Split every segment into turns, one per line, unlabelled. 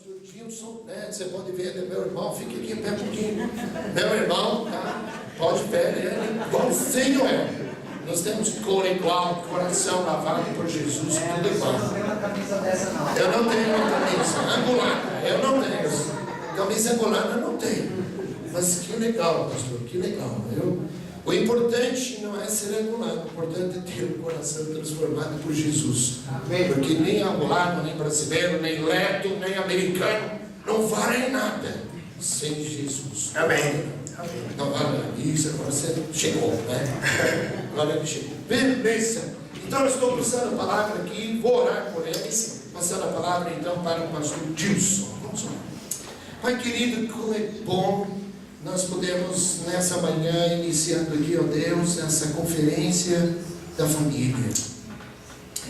pastor Gilson, né? Você pode ver, ele é meu irmão, fica aqui um pouquinho. Meu irmão, tá? Pode ver, ele igualzinho eu. Nós temos cor igual, coração lavado por Jesus, tudo igual.
Eu não tenho uma camisa dessa, não.
Eu não tenho uma camisa angolana, eu não tenho. Camisa angolana eu não tenho. Mas que legal, pastor, que legal. O importante não é ser angolano, o importante é ter o coração transformado por Jesus.
Amém.
Porque nem angolano, nem brasileiro, nem leto, nem americano não vale nada sem Jesus.
Amém.
Não vale nada. Isso, agora você chegou, né? Agora ele chegou. Beleza. Então eu estou passando a palavra aqui, vou orar por eles. Passando a palavra então para o pastor Gilson. Vamos orar. Pai querido, como é bom nós podemos nessa manhã, iniciando aqui, ó Deus, essa conferência da família.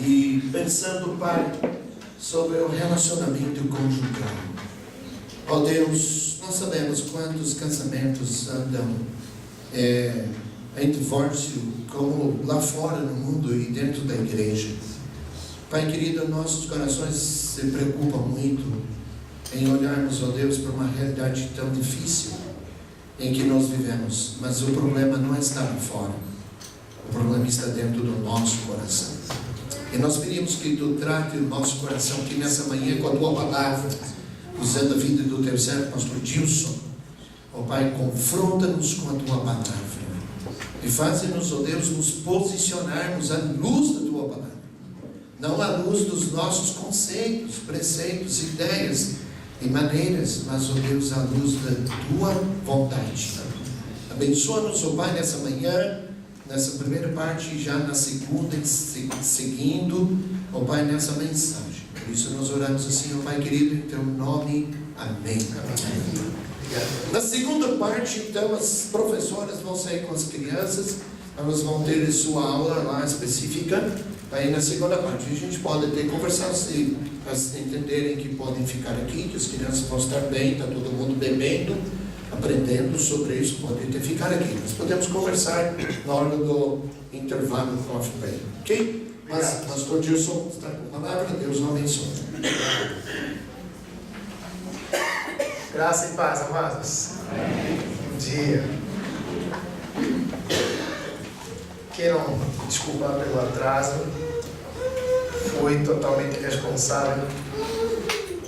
E pensando, Pai, sobre o relacionamento conjugal. Ó Deus, nós sabemos quantos casamentos andam em divórcio, como lá fora no mundo e dentro da igreja. Pai querido, nossos corações se preocupam muito em olharmos, ó Deus, para uma realidade tão difícil em que nós vivemos. Mas o problema não está lá fora. O problema está dentro do nosso coração. E nós pedimos que Tu trate o nosso coração aqui nessa manhã com a Tua palavra, usando a vida do teu servo, pastor Gilson. Ó Pai, confronta-nos com a Tua palavra. E faz-nos, ó Deus, nos posicionarmos à luz da Tua palavra. Não à luz dos nossos conceitos, preceitos, ideias e maneiras, mas, ó Deus, à luz da Tua vontade. Abençoa-nos, ó Pai, nessa manhã, nessa primeira parte e já na segunda, seguindo, ó Pai, nessa mensagem. Por isso nós oramos assim, ó Pai querido, em Teu nome. Amém. Amém. Na segunda parte, então, as professoras vão sair com as crianças, elas vão ter sua aula lá específica. Aí na segunda parte a gente pode ter conversações para entenderem que podem ficar aqui, que as crianças vão estar bem, está todo mundo bebendo, aprendendo sobre isso, podem ter ficar aqui. Nós podemos conversar na hora do intervalo do coffee break, ok? Mas pastor Gilson está com a palavra, Deus não abençoe.
Graça e paz, amados. Bom dia. Queiram desculpar pelo atraso. Fui totalmente responsável.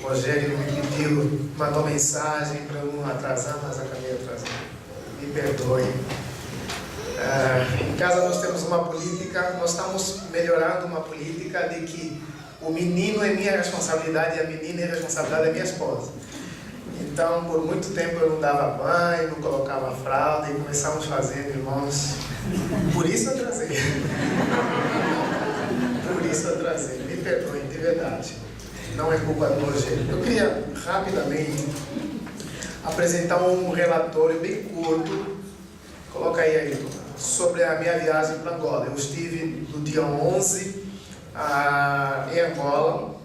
O Rogério me pediu, mandou mensagem para eu não atrasar, mas acabei atrasando. Me perdoe. Em casa nós temos uma política, nós estamos melhorando uma política de que o menino é minha responsabilidade e a menina é responsabilidade da minha esposa. Então, por muito tempo eu não dava banho, não colocava fralda e começamos fazendo, irmãos. Por isso eu atrasei. Por isso eu atrasei. Me perdoem, de verdade. Não é culpa do Rogério. Eu queria rapidamente apresentar um relatório bem curto. Coloca aí, sobre a minha viagem para Angola. Eu estive do dia 11 em Angola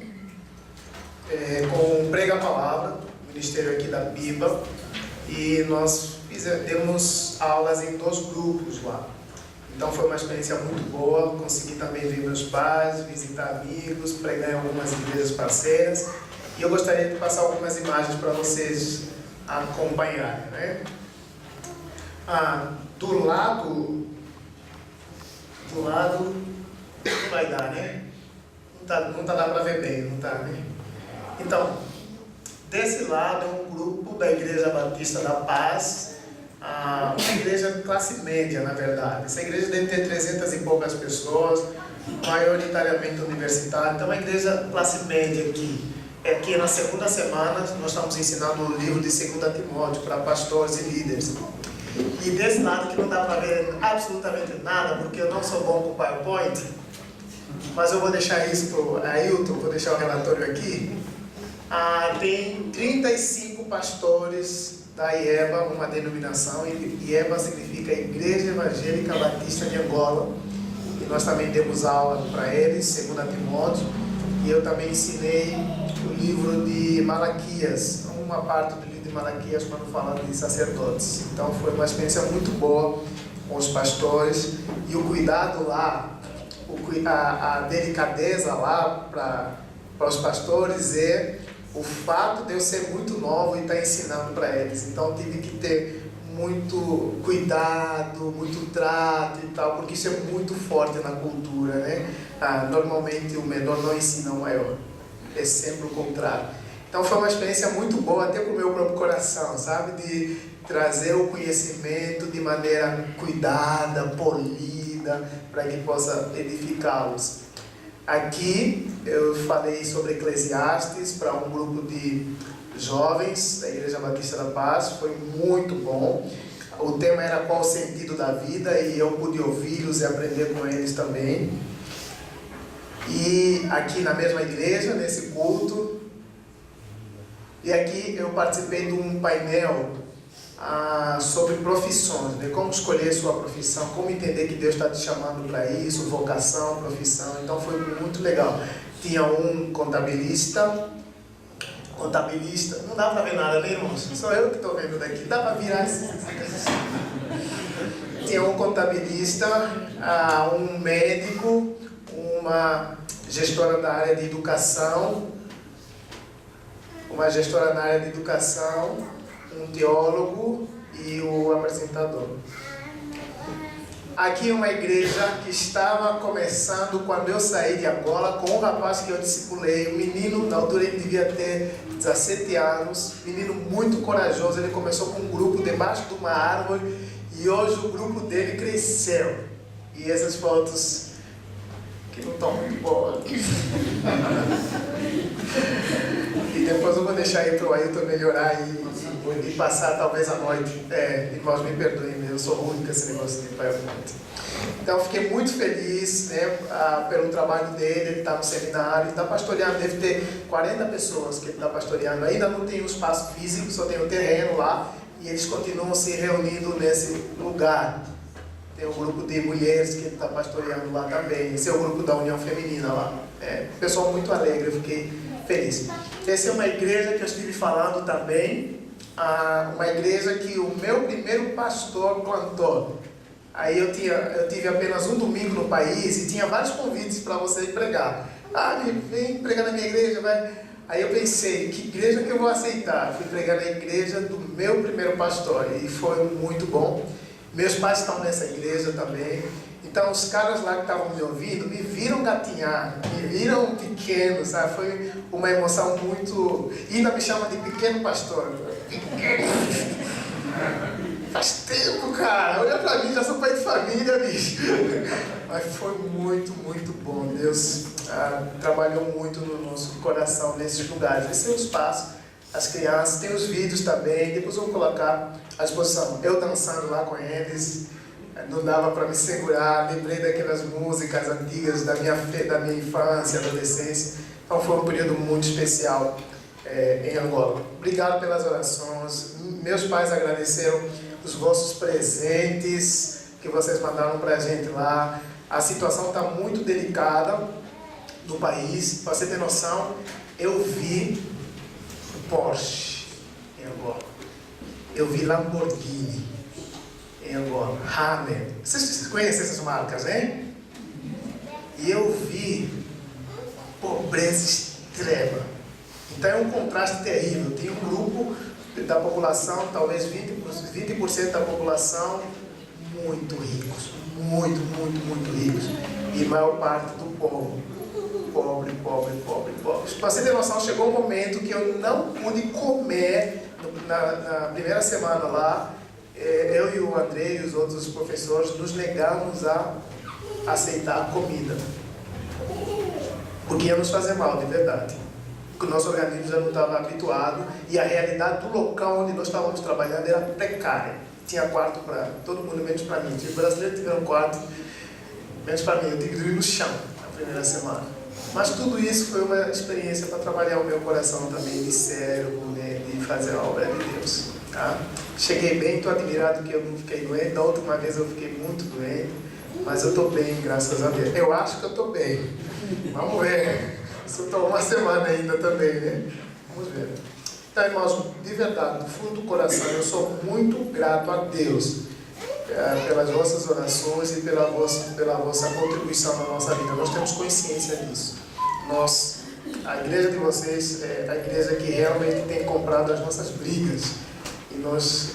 com Prega a Palavra, ministério aqui da Biba, e nós demos aulas em 2 grupos lá. Então foi uma experiência muito boa. Consegui também ver meus pais, visitar amigos, pregar em algumas igrejas parceiras, e eu gostaria de passar algumas imagens para vocês acompanharem, né? Do lado não vai dar, né? Não tá dá para ver bem, não tá, né? Então, desse lado é um grupo da Igreja Batista da Paz, uma igreja classe média, na verdade. Essa igreja deve ter 300 e poucas pessoas, maioritariamente universitária. Então, uma igreja classe média aqui. Aqui na segunda semana nós estamos ensinando o livro de 2 Timóteo para pastores e líderes. E desse lado que não dá para ver absolutamente nada, porque eu não sou bom com PowerPoint, mas eu vou deixar isso para o Ailton, vou deixar o relatório aqui. Tem 35 pastores da IEBA, uma denominação, e IEBA significa Igreja Evangélica Batista de Angola, e nós também demos aula para eles, 2 Timóteo, e eu também ensinei o livro de Malaquias, uma parte do livro de Malaquias quando falando de sacerdotes. Então foi uma experiência muito boa com os pastores, e o cuidado lá, a delicadeza lá para os pastores é o fato de eu ser muito novo e estar ensinando para eles. Então tive que ter muito cuidado, muito trato e tal, porque isso é muito forte na cultura, né? Normalmente o menor não ensina o maior, é sempre o contrário. Então foi uma experiência muito boa, até para o meu próprio coração, sabe? De trazer o conhecimento de maneira cuidada, polida, para que possa edificá-los. Aqui eu falei sobre Eclesiastes para um grupo de jovens da Igreja Batista da Paz, foi muito bom. O tema era qual o sentido da vida e eu pude ouvi-los e aprender com eles também. E aqui na mesma igreja, nesse culto, e aqui eu participei de um painel sobre profissões, né? Como escolher sua profissão, como entender que Deus está te chamando para isso, vocação, profissão. Então foi muito legal. Tinha um contabilista, não dá para ver nada, né, irmãos? Só eu que estou vendo daqui, dá para virar assim. Tinha um contabilista, um médico, uma gestora da área de educação, um teólogo e o apresentador. Aqui uma igreja que estava começando quando eu saí de Angola com um rapaz que eu discipulei, um menino, na altura ele devia ter 17 anos, menino muito corajoso. Ele começou com um grupo debaixo de uma árvore e hoje o grupo dele cresceu. E essas fotos que não estão muito boas. E depois eu vou deixar aí para o Ailton melhorar e passar talvez a noite. Irmãos, me perdoem, eu sou ruim com esse negócio de PowerPoint. Então fiquei muito feliz, né, pelo trabalho dele. Ele está no seminário, ele está pastoreando, deve ter 40 pessoas que ele está pastoreando. Ainda não tem um espaço físico, só tem um terreno lá e eles continuam se reunindo nesse lugar. Tem um grupo de mulheres que ele está pastoreando lá também. Esse é o grupo da União Feminina lá. Pessoal muito alegre, eu fiquei feliz. Essa é uma igreja que eu estive falando também, uma igreja que o meu primeiro pastor plantou. Aí eu tive apenas um domingo no país e tinha vários convites para você ir pregar. Vem pregar na minha igreja, vai. Aí eu pensei, que igreja que eu vou aceitar? Fui pregar na igreja do meu primeiro pastor e foi muito bom. Meus pais estão nessa igreja também. Então os caras lá que estavam me ouvindo me viram gatinhar, me viram pequeno, sabe? Foi uma emoção muito... E ainda me chama de pequeno pastor. Pequeno. Faz tempo, cara. Olha pra mim, já sou pai de família, bicho. Mas foi muito, muito bom. Deus trabalhou muito no nosso coração nesses lugares. Esse é o espaço. As crianças, tem os vídeos também. Depois eu vou colocar à disposição. Eu dançando lá com eles. Não dava para me segurar, lembrei daquelas músicas antigas da minha infância, adolescência. Então foi um período muito especial em Angola. Obrigado pelas orações. Meus pais agradeceram os vossos presentes que vocês mandaram para a gente lá. A situação está muito delicada no país. Para você ter noção, eu vi Porsche em Angola. Eu vi Lamborghini em Angola, Hammer. Vocês conhecem essas marcas, hein? E eu vi pobreza extrema. Então é um contraste terrível. Tem um grupo da população, talvez 20% da população, muito ricos. Muito, muito, muito ricos. E a maior parte do povo, pobre. Para você ter noção, chegou um momento que eu não pude comer na primeira semana lá. Eu e o André e os outros professores nos negamos a aceitar a comida, porque ia nos fazer mal, de verdade. Porque o nosso organismo já não estava habituado e a realidade do local onde nós estávamos trabalhando era precária. Tinha quarto para todo mundo, menos para mim. Os brasileiros tiveram quarto, menos para mim. Eu tive que dormir no chão na primeira semana. Mas tudo isso foi uma experiência para trabalhar o meu coração também, de cérebro, né, de fazer a obra de Deus. Tá? Cheguei bem, estou admirado que eu não fiquei doente. Da última vez eu fiquei muito doente, mas eu estou bem, graças a Deus. Eu acho que eu estou bem. Vamos ver. Só estou uma semana ainda também, né? Vamos ver. Então, irmãos, de verdade, do fundo do coração, eu sou muito grato a Deus pelas vossas orações e pela vossa contribuição na nossa vida. Nós temos consciência disso. Nós A igreja de vocês é a igreja que realmente tem comprado as nossas brigas. E nós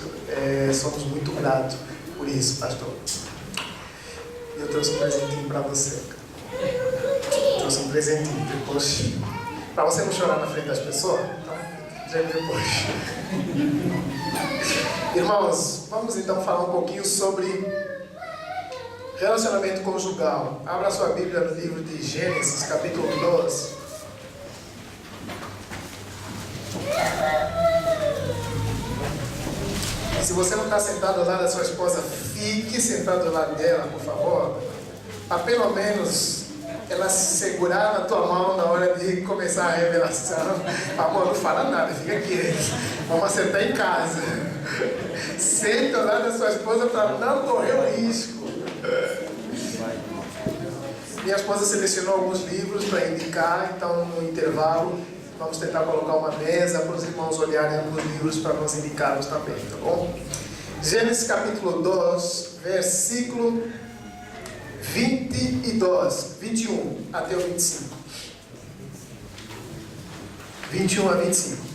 somos muito gratos por isso, pastor. Eu trouxe um presentinho para você. Trouxe um presentinho depois. Para você não chorar na frente das pessoas, então, já depois. Irmãos, vamos então falar um pouquinho sobre relacionamento conjugal. Abra sua Bíblia no livro de Gênesis, capítulo 12. E se você não está sentado ao lado da sua esposa, fique sentado ao lado dela, por favor. Para pelo menos ela segurar na tua mão na hora de começar a revelação. Amor, não fala nada, fica quieto. Vamos acertar em casa. Senta ao lado da sua esposa para não correr o risco. Minha esposa selecionou alguns livros para indicar, então no intervalo vamos tentar colocar uma mesa para os irmãos olharem alguns livros para nós indicarmos também, tá bom? Gênesis capítulo 2, versículo 21 até o 25. 21 a 25.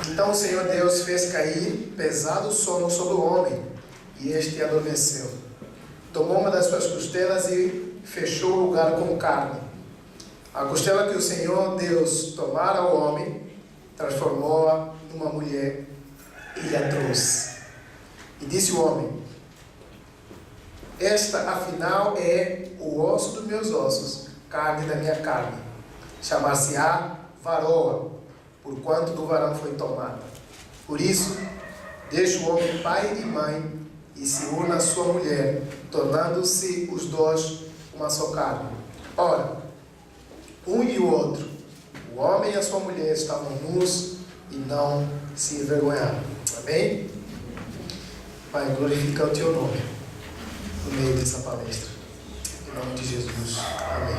Então o Senhor Deus fez cair pesado sono sobre o homem, e este adormeceu. Tomou uma das suas costelas e fechou o lugar com carne. A costela que o Senhor Deus tomara ao homem, transformou-a numa mulher e a trouxe. E disse o homem: esta afinal é o osso dos meus ossos, carne da minha carne. Chamar-se-á varoa, porquanto do varão foi tomada. Por isso, deixa o homem pai e mãe e se une à sua mulher, tornando-se os dois uma só carne. Ora, um e o outro, o homem e a sua mulher, estavam nus e não se envergonharam. Amém? Pai, glorifica o teu nome no meio dessa palestra. Em nome de Jesus. Amém.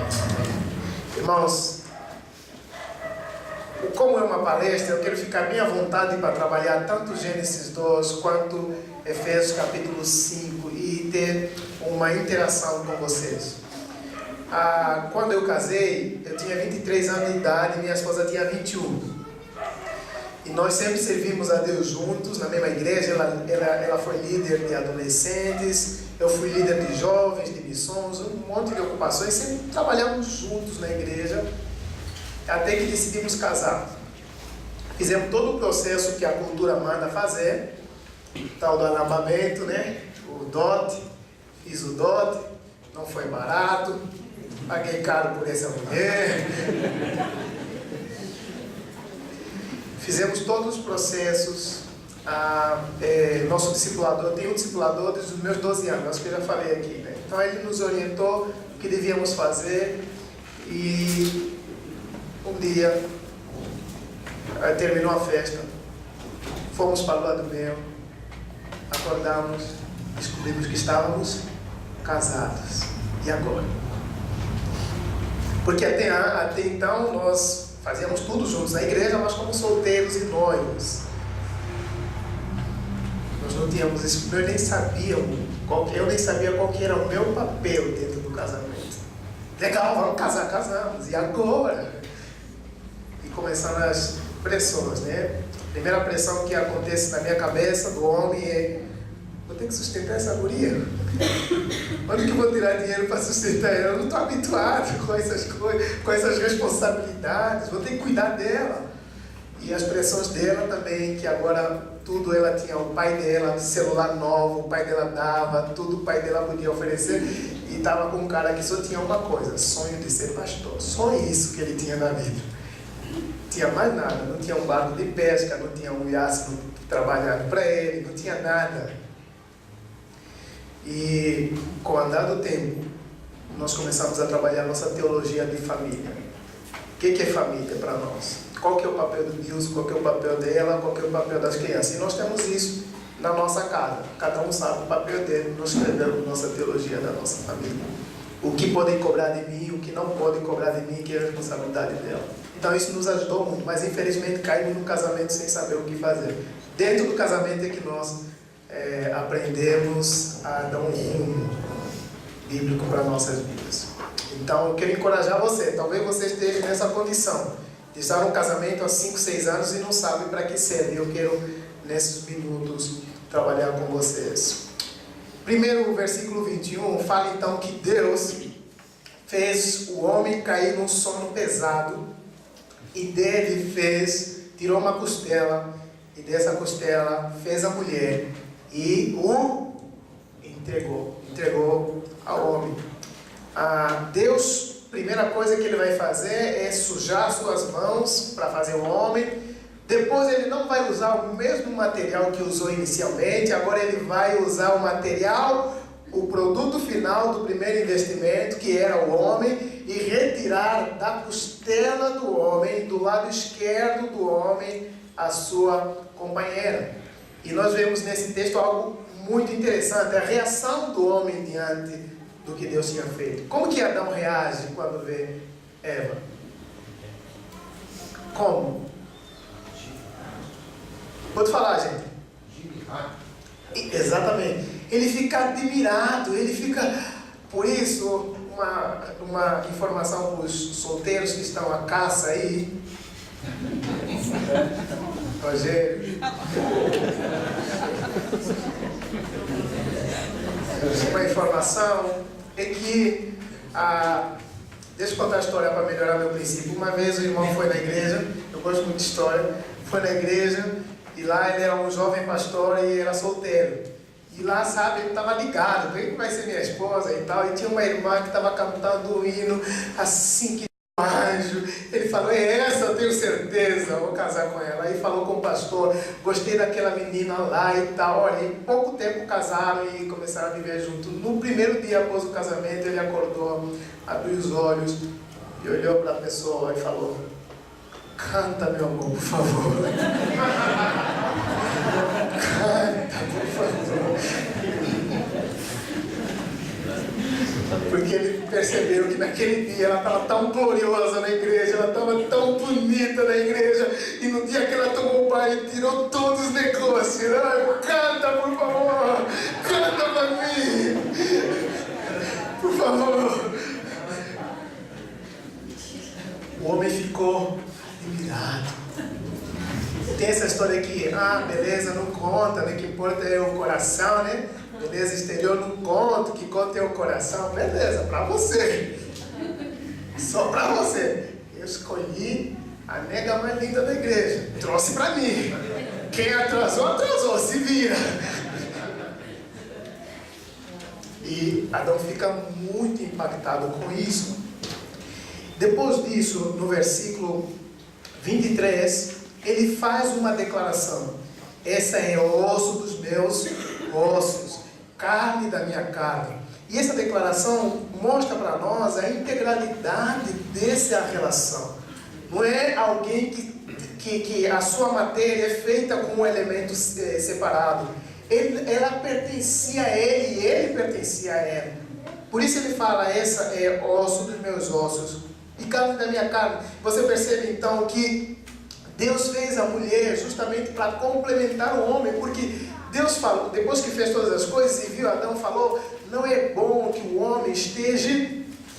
Irmãos, como é uma palestra, eu quero ficar bem à vontade para trabalhar tanto Gênesis 2 quanto Efésios capítulo 5 e ter uma interação com vocês. Quando eu casei, eu tinha 23 anos de idade e minha esposa tinha 21. E nós sempre servimos a Deus juntos, na mesma igreja. Ela foi líder de adolescentes, eu fui líder de jovens, de missões, um monte de ocupações. Sempre trabalhamos juntos na igreja, até que decidimos casar. Fizemos todo o processo que a cultura manda fazer, tal do alambamento, né? O dote, fiz o dote, não foi barato, paguei caro por essa mulher. Fizemos todos os processos. Nosso discipulador, tem um discipulador desde os meus 12 anos, acho que eu já falei aqui, né? Então ele nos orientou o que devíamos fazer e um dia terminou a festa, fomos para o lado meu, acordamos, descobrimos que estávamos casados. E agora? Porque até então nós fazíamos tudo juntos na igreja, mas como solteiros e noivos. Nós não tínhamos isso, eu nem sabia qual que era o meu papel dentro do casamento. Legal, vamos casar, casamos. E agora? E começaram as pressões, né? A primeira pressão que acontece na minha cabeça do homem é: vou ter que sustentar essa guria? Onde que eu vou tirar dinheiro para sustentar ela? Eu não estou habituado com essas coisas, com essas responsabilidades, vou ter que cuidar dela. E as pressões dela também, que agora tudo ela tinha, o pai dela, celular novo, o pai dela dava, tudo o pai dela podia oferecer. E estava com um cara que só tinha uma coisa: sonho de ser pastor. Só isso que ele tinha na vida. Não tinha mais nada, não tinha um barco de pesca, não tinha um iate trabalhando para ele, não tinha nada. E com o andar do tempo, nós começamos a trabalhar nossa teologia de família. O que é família para nós? Qual que é o papel do Deus, qual que é o papel dela, qual que é o papel das crianças? E nós temos isso na nossa casa. Cada um sabe o papel dele, nós escrevemos nossa teologia da nossa família. O que podem cobrar de mim, o que não podem cobrar de mim, que é a responsabilidade dela. Então isso nos ajudou muito, mas infelizmente caímos no casamento sem saber o que fazer. Dentro do casamento é que nós aprendemos a dar um rumo bíblico para nossas vidas. Então, eu quero encorajar você. Talvez você esteja nessa condição de estar num casamento há 5, 6 anos e não sabe para que serve. Eu quero, nesses minutos, trabalhar com vocês. Primeiro, o versículo 21, fala então que Deus fez o homem cair num sono pesado e dele tirou uma costela e dessa costela fez a mulher e o entregou ao homem. Deus, primeira coisa que ele vai fazer é sujar suas mãos para fazer o homem. Depois ele não vai usar o mesmo material que usou inicialmente, agora ele vai usar o material, o produto final do primeiro investimento, que era o homem, e retirar da costela do homem, do lado esquerdo do homem, a sua companheira. E nós vemos nesse texto algo muito interessante, a reação do homem diante do que Deus tinha feito. Como que Adão reage quando vê Eva? Como? Pode falar, gente. Exatamente. Ele fica admirado, ele fica... Por isso, uma informação para os solteiros que estão à caça aí. Rogério. Uma informação é que... deixa eu contar a história para melhorar meu princípio. Uma vez o irmão foi na igreja, eu gosto muito de história, foi na igreja e lá ele era um jovem pastor e era solteiro. E lá, sabe, ele estava ligado, quem vai ser minha esposa e tal. E tinha uma irmã que estava cantando um hino assim que um anjo. Ele falou, é essa, eu tenho certeza, vou casar com ela. Aí falou com o pastor, gostei daquela menina lá e tal. Olha, em pouco tempo casaram e começaram a viver junto. No primeiro dia após o casamento, ele acordou, abriu os olhos e olhou para a pessoa e falou, canta, meu amor, por favor. Canta, por favor. Porque ele percebeu que naquele dia ela estava tão gloriosa na igreja, ela estava tão bonita na igreja, e no dia que ela tomou banho, tirou todos os negócios. Ai, canta, por favor, canta para mim, por favor. O homem ficou admirado. Tem essa história aqui, beleza, não conta, né? O que importa é o coração, né? Beleza exterior não conta, o que conta é o coração. Beleza, pra você. Só pra você. Eu escolhi a nega mais linda da igreja. Trouxe pra mim. Quem atrasou, se vira. E Adão fica muito impactado com isso. Depois disso, no versículo 23, ele faz uma declaração. Essa é o osso dos meus ossos, carne da minha carne. E essa declaração mostra para nós a integralidade dessa relação. Não é alguém que a sua matéria é feita com um elemento separado. Ela pertencia a ele e ele pertencia a ela. Por isso ele fala, essa é osso dos meus ossos e carne da minha carne. Você percebe então que Deus fez a mulher justamente para complementar o homem, porque Deus falou, depois que fez todas as coisas e viu Adão, falou, não é bom que o homem esteja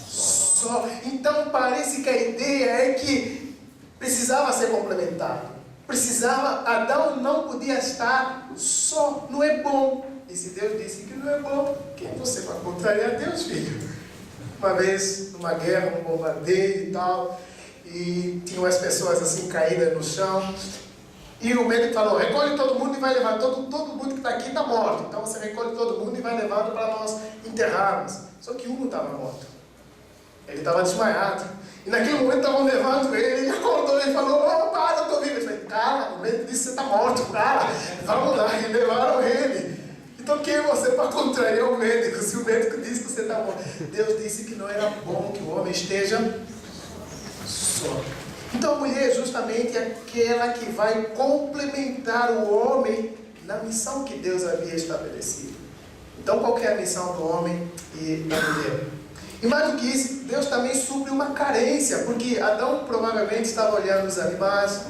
só. Então parece que a ideia é que precisava ser complementado. Adão não podia estar só, não é bom. E se Deus disse que não é bom, quem você vai contrariar Deus, filho? Uma vez, numa guerra, um bombardeio e tal, e tinham as pessoas assim caídas no chão, e o médico falou, recolhe todo mundo e vai levar, todo mundo que está aqui está morto, então você recolhe todo mundo e vai levando para nós enterrarmos. Só que um não estava morto, ele estava desmaiado, e naquele momento estavam levando ele acordou e falou, para, eu estou vivo. Eu falei, cara, o médico disse que você está morto, cara, vamos lá, e levaram ele. Então quem é você para contrariar o médico, se o médico disse que você está morto? Deus disse que não era bom que o homem esteja só. Então a mulher é justamente aquela que vai complementar o homem na missão que Deus havia estabelecido. Então qual que é a missão do homem e da mulher? E mais do que isso, Deus também supre uma carência, porque Adão provavelmente estava olhando os animais,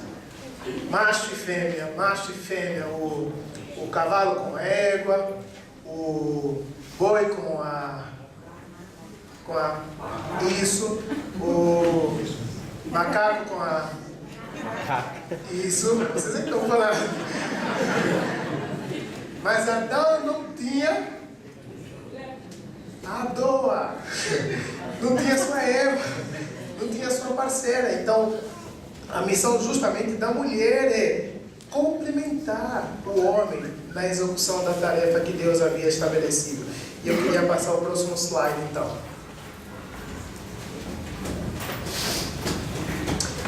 macho e fêmea, o cavalo com a égua, o boi com isso, o macaco com a... Isso, vocês é que estão falando. Mas Adão não tinha a doa, não tinha sua Eva, não tinha sua parceira. Então, a missão justamente da mulher é complementar o homem na execução da tarefa que Deus havia estabelecido. E eu queria passar o próximo slide, então.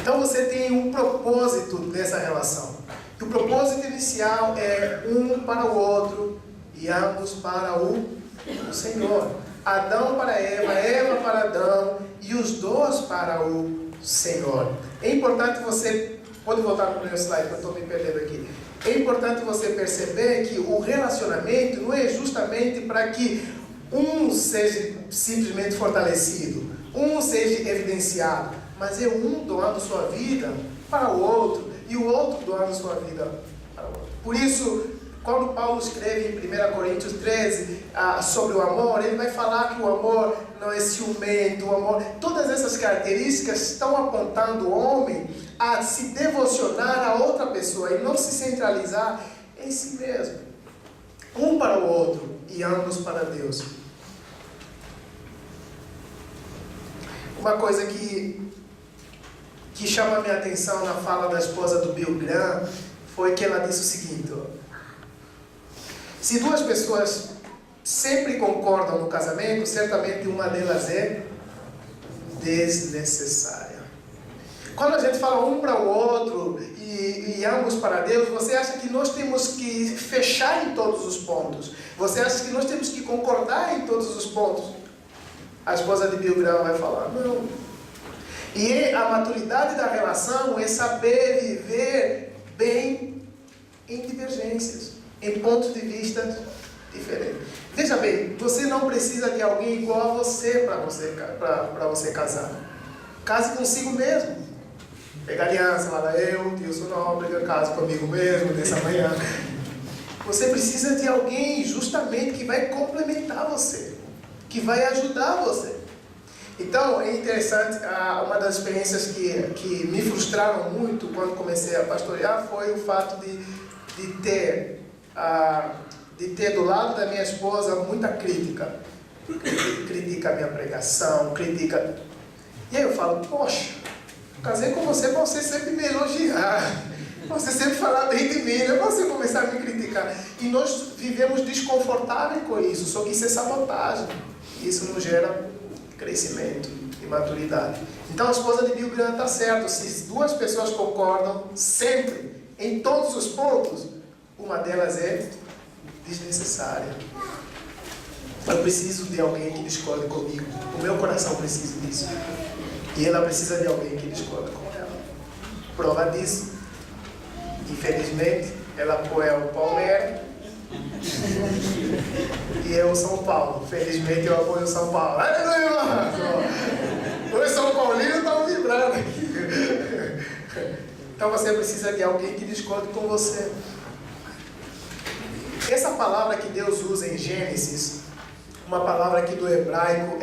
Então você tem um propósito nessa relação. E o propósito inicial é um para o outro e ambos para o Senhor. Adão para Eva, Eva para Adão e os dois para o Senhor. É importante você... Pode voltar para o meu slide, que eu estou me perdendo aqui. É importante você perceber que o relacionamento não é justamente para que um seja simplesmente fortalecido, um seja evidenciado, mas é um doando sua vida para o outro e o outro doando sua vida para o outro. Por isso, quando Paulo escreve em 1 Coríntios 13 sobre o amor, ele vai falar que o amor não é ciumento, o amor... Todas essas características estão apontando o homem a se devocionar a outra pessoa e não se centralizar em si mesmo. Um para o outro e ambos para Deus. Uma coisa que chama a minha atenção na fala da esposa do Bill Graham foi que ela disse o seguinte: se duas pessoas sempre concordam no casamento, certamente uma delas é desnecessária. Quando a gente fala um para o outro e ambos para Deus, você acha que nós temos que fechar em todos os pontos? Você acha que nós temos que concordar em todos os pontos? A esposa de Bill Graham vai falar, não. E a maturidade da relação é saber viver bem em divergências, em pontos de vista diferentes. Veja bem, você não precisa de alguém igual a você para você casar. Case consigo mesmo. Pega a aliança, fala, eu, Tilson Nóbrega, caso comigo mesmo, nessa manhã. Você precisa de alguém justamente que vai complementar você, que vai ajudar você. Então, é interessante, uma das experiências que me frustraram muito quando comecei a pastorear foi o fato de ter do lado da minha esposa muita crítica. Critica a minha pregação, critica... E aí eu falo, poxa, casei com você para você sempre me elogiar, para você sempre falar bem de mim, não é para você começar a me criticar. E nós vivemos desconfortáveis com isso, só que isso é sabotagem. Isso não gera crescimento e maturidade. Então a esposa de Bill Graham está certo, se duas pessoas concordam sempre, em todos os pontos, uma delas é desnecessária. Eu preciso de alguém que discorde comigo. O meu coração precisa disso. E ela precisa de alguém que discorda com ela. Prova disso, infelizmente, ela apoia o Palmeiras e eu o São Paulo. Felizmente eu apoio o São Paulo. Aleluia, irmão! Os São Paulinos estão vibrando aqui. Então você precisa de alguém que discorde com você. Essa palavra que Deus usa em Gênesis, uma palavra aqui do hebraico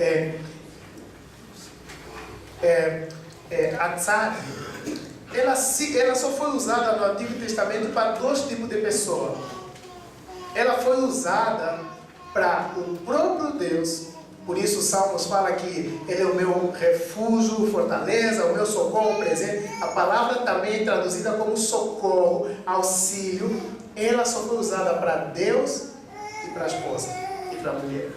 atzar, ela só foi usada no Antigo Testamento para dois tipos de pessoas. Ela foi usada para o próprio Deus. Por isso o Salmos fala que Ele é o meu refúgio, fortaleza, o meu socorro presente. A palavra também é traduzida como socorro, auxílio. Ela só foi usada para Deus e para a esposa e para a mulher.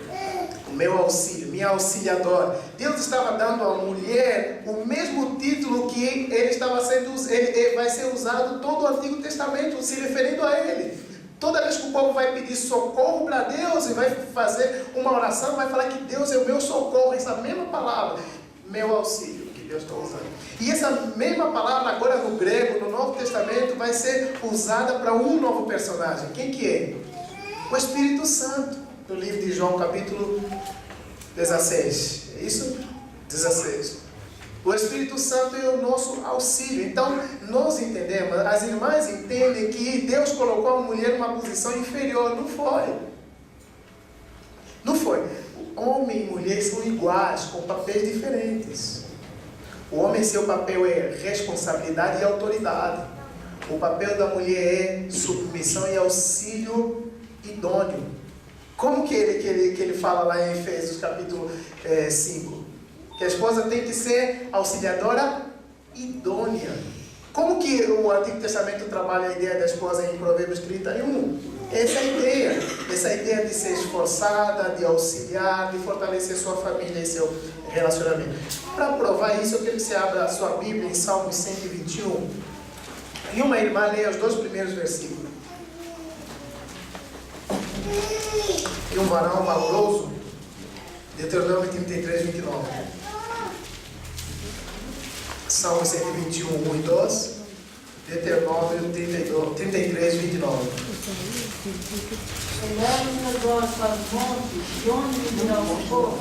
O meu auxílio, minha auxiliadora. Deus estava dando à mulher o mesmo título que ele vai ser usado todo o Antigo Testamento, se referindo a ele. Toda vez que o povo vai pedir socorro para Deus e vai fazer uma oração, vai falar que Deus é o meu socorro, essa mesma palavra, meu auxílio, que Deus está usando. E essa mesma palavra agora no grego, no Novo Testamento, vai ser usada para um novo personagem. Quem que é? O Espírito Santo. No livro de João, capítulo 16. É isso? 16. O Espírito Santo é o nosso auxílio. Então, nós entendemos, as irmãs entendem que Deus colocou a mulher numa posição inferior. Não foi. Não foi. Homem e mulher são iguais, com papéis diferentes. O homem, seu papel é responsabilidade e autoridade. O papel da mulher é submissão e auxílio idôneo. Como que ele fala lá em Efésios capítulo 5? Que a esposa tem que ser auxiliadora idônea. Como que o Antigo Testamento trabalha a ideia da esposa em Provérbios 31? Essa ideia de ser esforçada, de auxiliar, de fortalecer sua família e seu relacionamento. Para provar isso, eu quero que você abra a sua Bíblia em Salmos 121. E uma irmã leia os 2 primeiros versículos. E um varão valoroso, Deuteronômio 33, 29. Salmo 121, 1 e 2. Deuteronômio 33, 29.
Eleva os meus olhos para os montes, de onde me virá o socorro?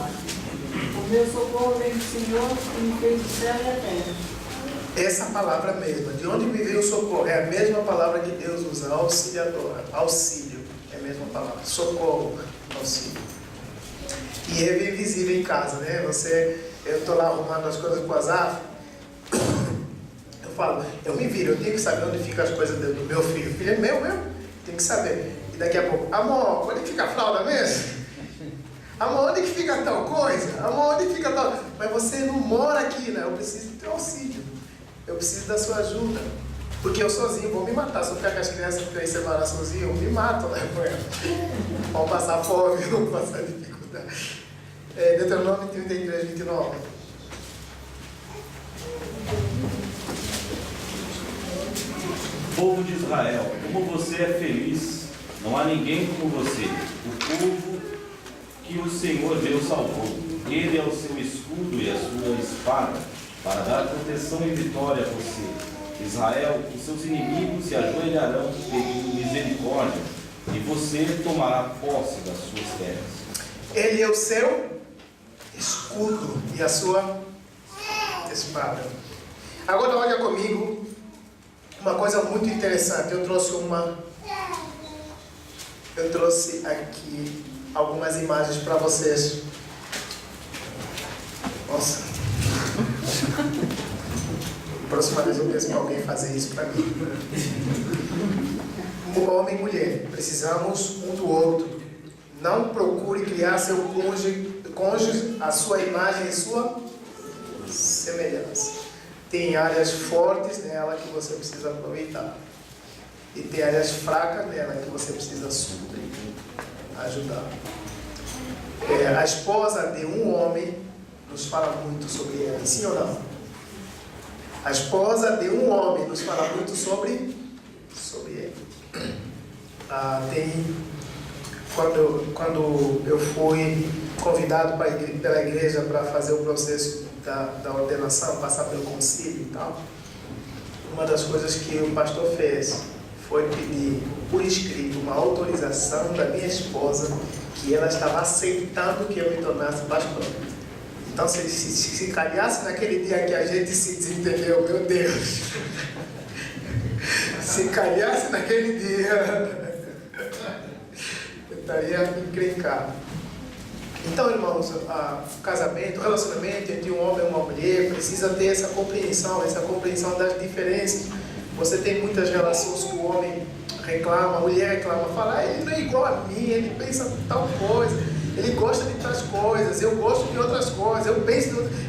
O meu socorro vem do Senhor, que me fez o céu e a terra.
Essa palavra mesma, de onde me veio o socorro, é a mesma palavra que Deus usa, auxiliadora, auxílio, é a mesma palavra, socorro, auxílio. E é bem visível em casa, né? Eu estou lá arrumando as coisas com o Azaf, eu falo, eu me viro, eu tenho que saber onde ficam as coisas do meu filho. O filho é meu, tem que saber. E daqui a pouco, amor, onde fica a fralda mesmo? Amor, onde que fica tal coisa? Amor, onde fica tal... Mas você não mora aqui, né? Eu preciso do teu auxílio. Eu preciso da sua ajuda. Porque eu sozinho vou me matar. Se eu ficar com as crianças que eu morar sozinho, eu me mato, né? Vão passar fome, vão passar dificuldade. Deuteronômio 33, 29.
Povo de Israel, como você é feliz, não há ninguém como você, o povo que o Senhor Deus salvou. Ele é o seu escudo e a sua espada, para dar proteção e vitória a você. Israel, os seus inimigos se ajoelharão pedindo misericórdia, e você tomará posse das suas terras.
Ele é o seu escudo e a sua espada. Agora olha comigo uma coisa muito interessante. Eu trouxe aqui algumas imagens para vocês. Nossa. Próxima vez eu peço para alguém fazer isso para mim. Homem e mulher, precisamos um do outro. Não procure criar seu cônjuge à sua imagem e sua semelhança. Tem áreas fortes nela que você precisa aproveitar. E tem áreas fracas nela que você precisa suprir, ajudar. A esposa de um homem nos fala muito sobre ela, sim ou não? A esposa de um homem nos fala muito sobre ele. Quando eu fui convidado pela igreja para fazer o processo da ordenação, passar pelo concílio e tal, uma das coisas que o pastor fez foi pedir por escrito uma autorização da minha esposa que ela estava aceitando que eu me tornasse pastor. Então, se calhasse naquele dia que a gente se desentendeu, meu Deus, se calhasse naquele dia, eu estaria encrencado. Então, irmãos, o casamento, o relacionamento entre um homem e uma mulher precisa ter essa compreensão das diferenças. Você tem muitas relações que o homem reclama, a mulher reclama, fala, ele não é igual a mim, ele pensa tal coisa, ele gosta de tais coisas, eu gosto de outras coisas,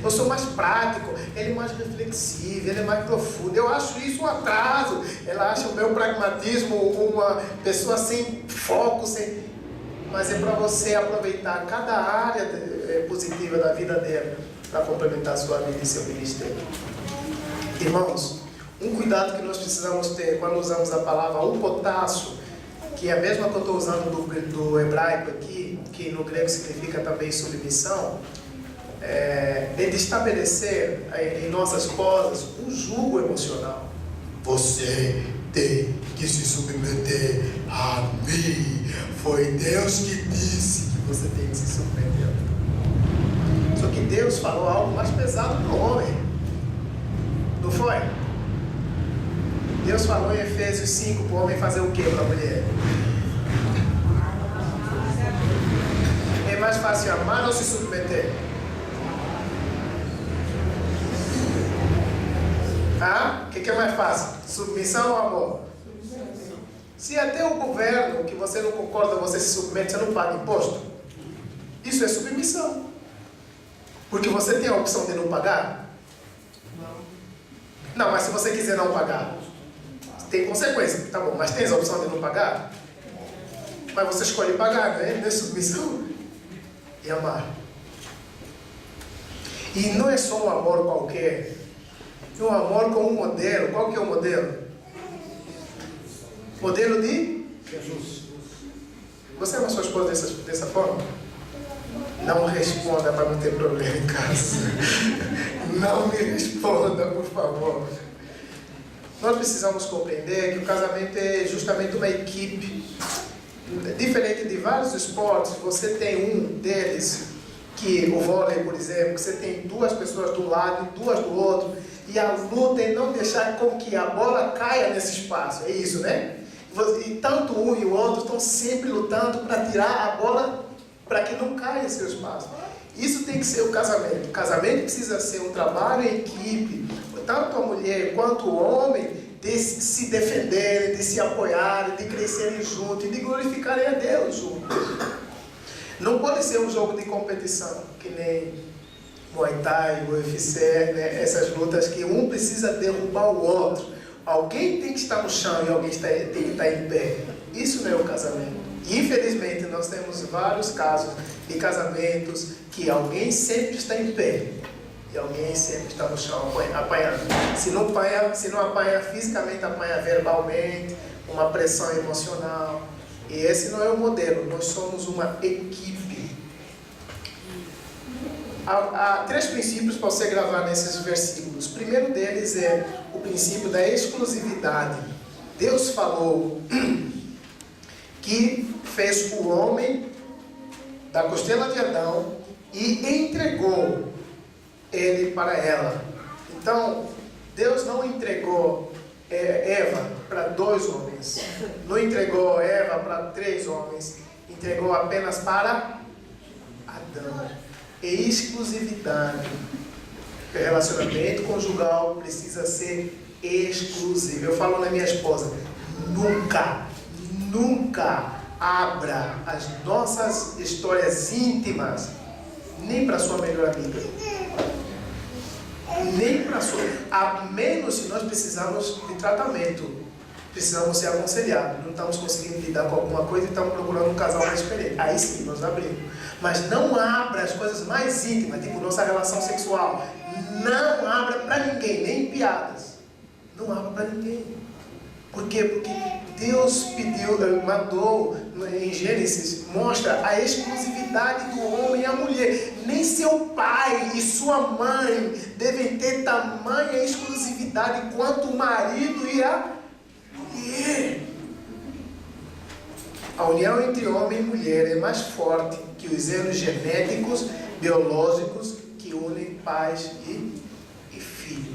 eu sou mais prático, ele é mais reflexivo, ele é mais profundo, eu acho isso um atraso, ela acha o meu pragmatismo uma pessoa sem foco, mas é para você aproveitar cada área positiva da vida dela para complementar a sua vida e seu ministério. Irmãos, um cuidado que nós precisamos ter quando usamos a palavra upotássio, que é a mesma que eu estou usando do hebraico aqui, que no grego significa também submissão, é de estabelecer em nossas esposas um jugo emocional. Você tem que se submeter a mim. Foi Deus que disse que você tem que se submeter a mim. Só que Deus falou algo mais pesado para o homem. Não foi? Deus falou em Efésios 5 para o homem fazer o que para a mulher? É mais fácil amar ou se submeter? O que é mais fácil? Submissão ou amor? Se até o governo que você não concorda, você se submete, você não paga imposto? Isso é submissão. Porque você tem a opção de não pagar? Não, mas se você quiser não pagar, tem consequência, tá bom, mas tem a opção de não pagar? Mas você escolhe pagar, né? Não é submissão? E amar. E não é só um amor qualquer. É um amor com um modelo. Qual que é o modelo? Modelo de Jesus. Você ama sua esposa dessa forma? Não responda para não ter problema em casa. Não me responda, por favor. Nós precisamos compreender que o casamento é justamente uma equipe. Diferente de vários esportes, você tem um deles, que o vôlei, por exemplo, que você tem 2 pessoas de um lado e 2 do outro, e a luta é não deixar com que a bola caia nesse espaço. É isso, né? E tanto um e o outro estão sempre lutando para tirar a bola para que não caia esse espaço. Isso tem que ser o casamento. O casamento precisa ser um trabalho em equipe, tanto a mulher quanto o homem, de se defenderem, de se apoiarem, de crescerem juntos e de glorificarem a Deus juntos. Não pode ser um jogo de competição, que nem Muay Thai, UFC, né? Essas lutas que um precisa derrubar o outro. Alguém tem que estar no chão e alguém tem que estar em pé. Isso não é o casamento. Infelizmente, nós temos vários casos de casamentos que alguém sempre está em pé e alguém sempre está no chão apanhando. Se não apanha fisicamente, apanha verbalmente, uma pressão emocional. E esse não é o modelo. Nós somos uma equipe. Há 3 princípios para você gravar nesses versículos. O primeiro deles é o princípio da exclusividade. Deus falou que fez o homem da costela de Adão e entregou ele para ela. Então, Deus não entregou Eva para 2 homens, não entregou Eva para 3 homens, entregou apenas para Adão. Exclusividade. O relacionamento conjugal precisa ser exclusivo. Eu falo na minha esposa, nunca abra as nossas histórias íntimas, nem para sua melhor amiga, nem para sua, a menos se nós precisamos de tratamento, precisamos ser aconselhados, não estamos conseguindo lidar com alguma coisa e estamos procurando um casal mais experiente, aí sim nós abrimos. Mas não abra as coisas mais íntimas, tipo nossa relação sexual, não abra para ninguém, nem piadas, não abra para ninguém. Por quê? Porque Deus mandou em Gênesis, mostra a exclusividade do homem e a mulher. Nem seu pai e sua mãe devem ter tamanha exclusividade quanto o marido e a mulher. A união entre homem e mulher é mais forte que os elos genéticos, biológicos que unem pais e filho.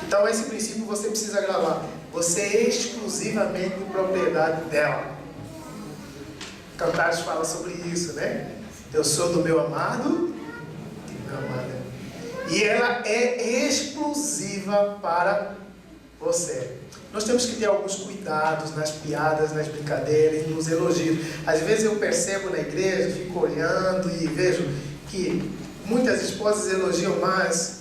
Então esse princípio você precisa gravar. Você é exclusivamente propriedade dela. Cantares fala sobre isso, né? Eu sou do meu amado e do meu amado. E ela é exclusiva para você. Nós temos que ter alguns cuidados nas piadas, nas brincadeiras, nos elogios. Às vezes eu percebo na igreja, fico olhando e vejo que muitas esposas elogiam mais.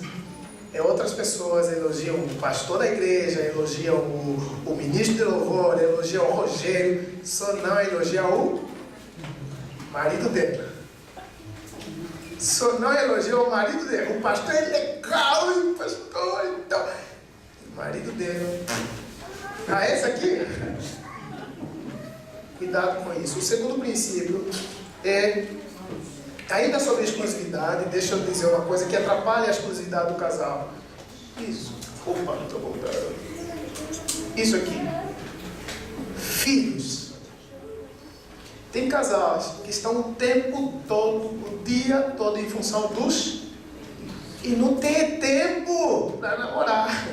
Outras pessoas elogiam o pastor da igreja, elogiam o ministro de louvor, elogiam o Rogério, só não elogiam o marido dele. Só não elogiam o marido dele. O pastor é legal, o pastor, então. O marido dele. Esse aqui? Cuidado com isso. O segundo princípio é, ainda sobre a exclusividade, deixa eu dizer uma coisa que atrapalha a exclusividade do casal. Isso. Opa, não estou voltando. Isso aqui. Filhos. Tem casais que estão o tempo todo, o dia todo, em função dos e não tem tempo para namorar,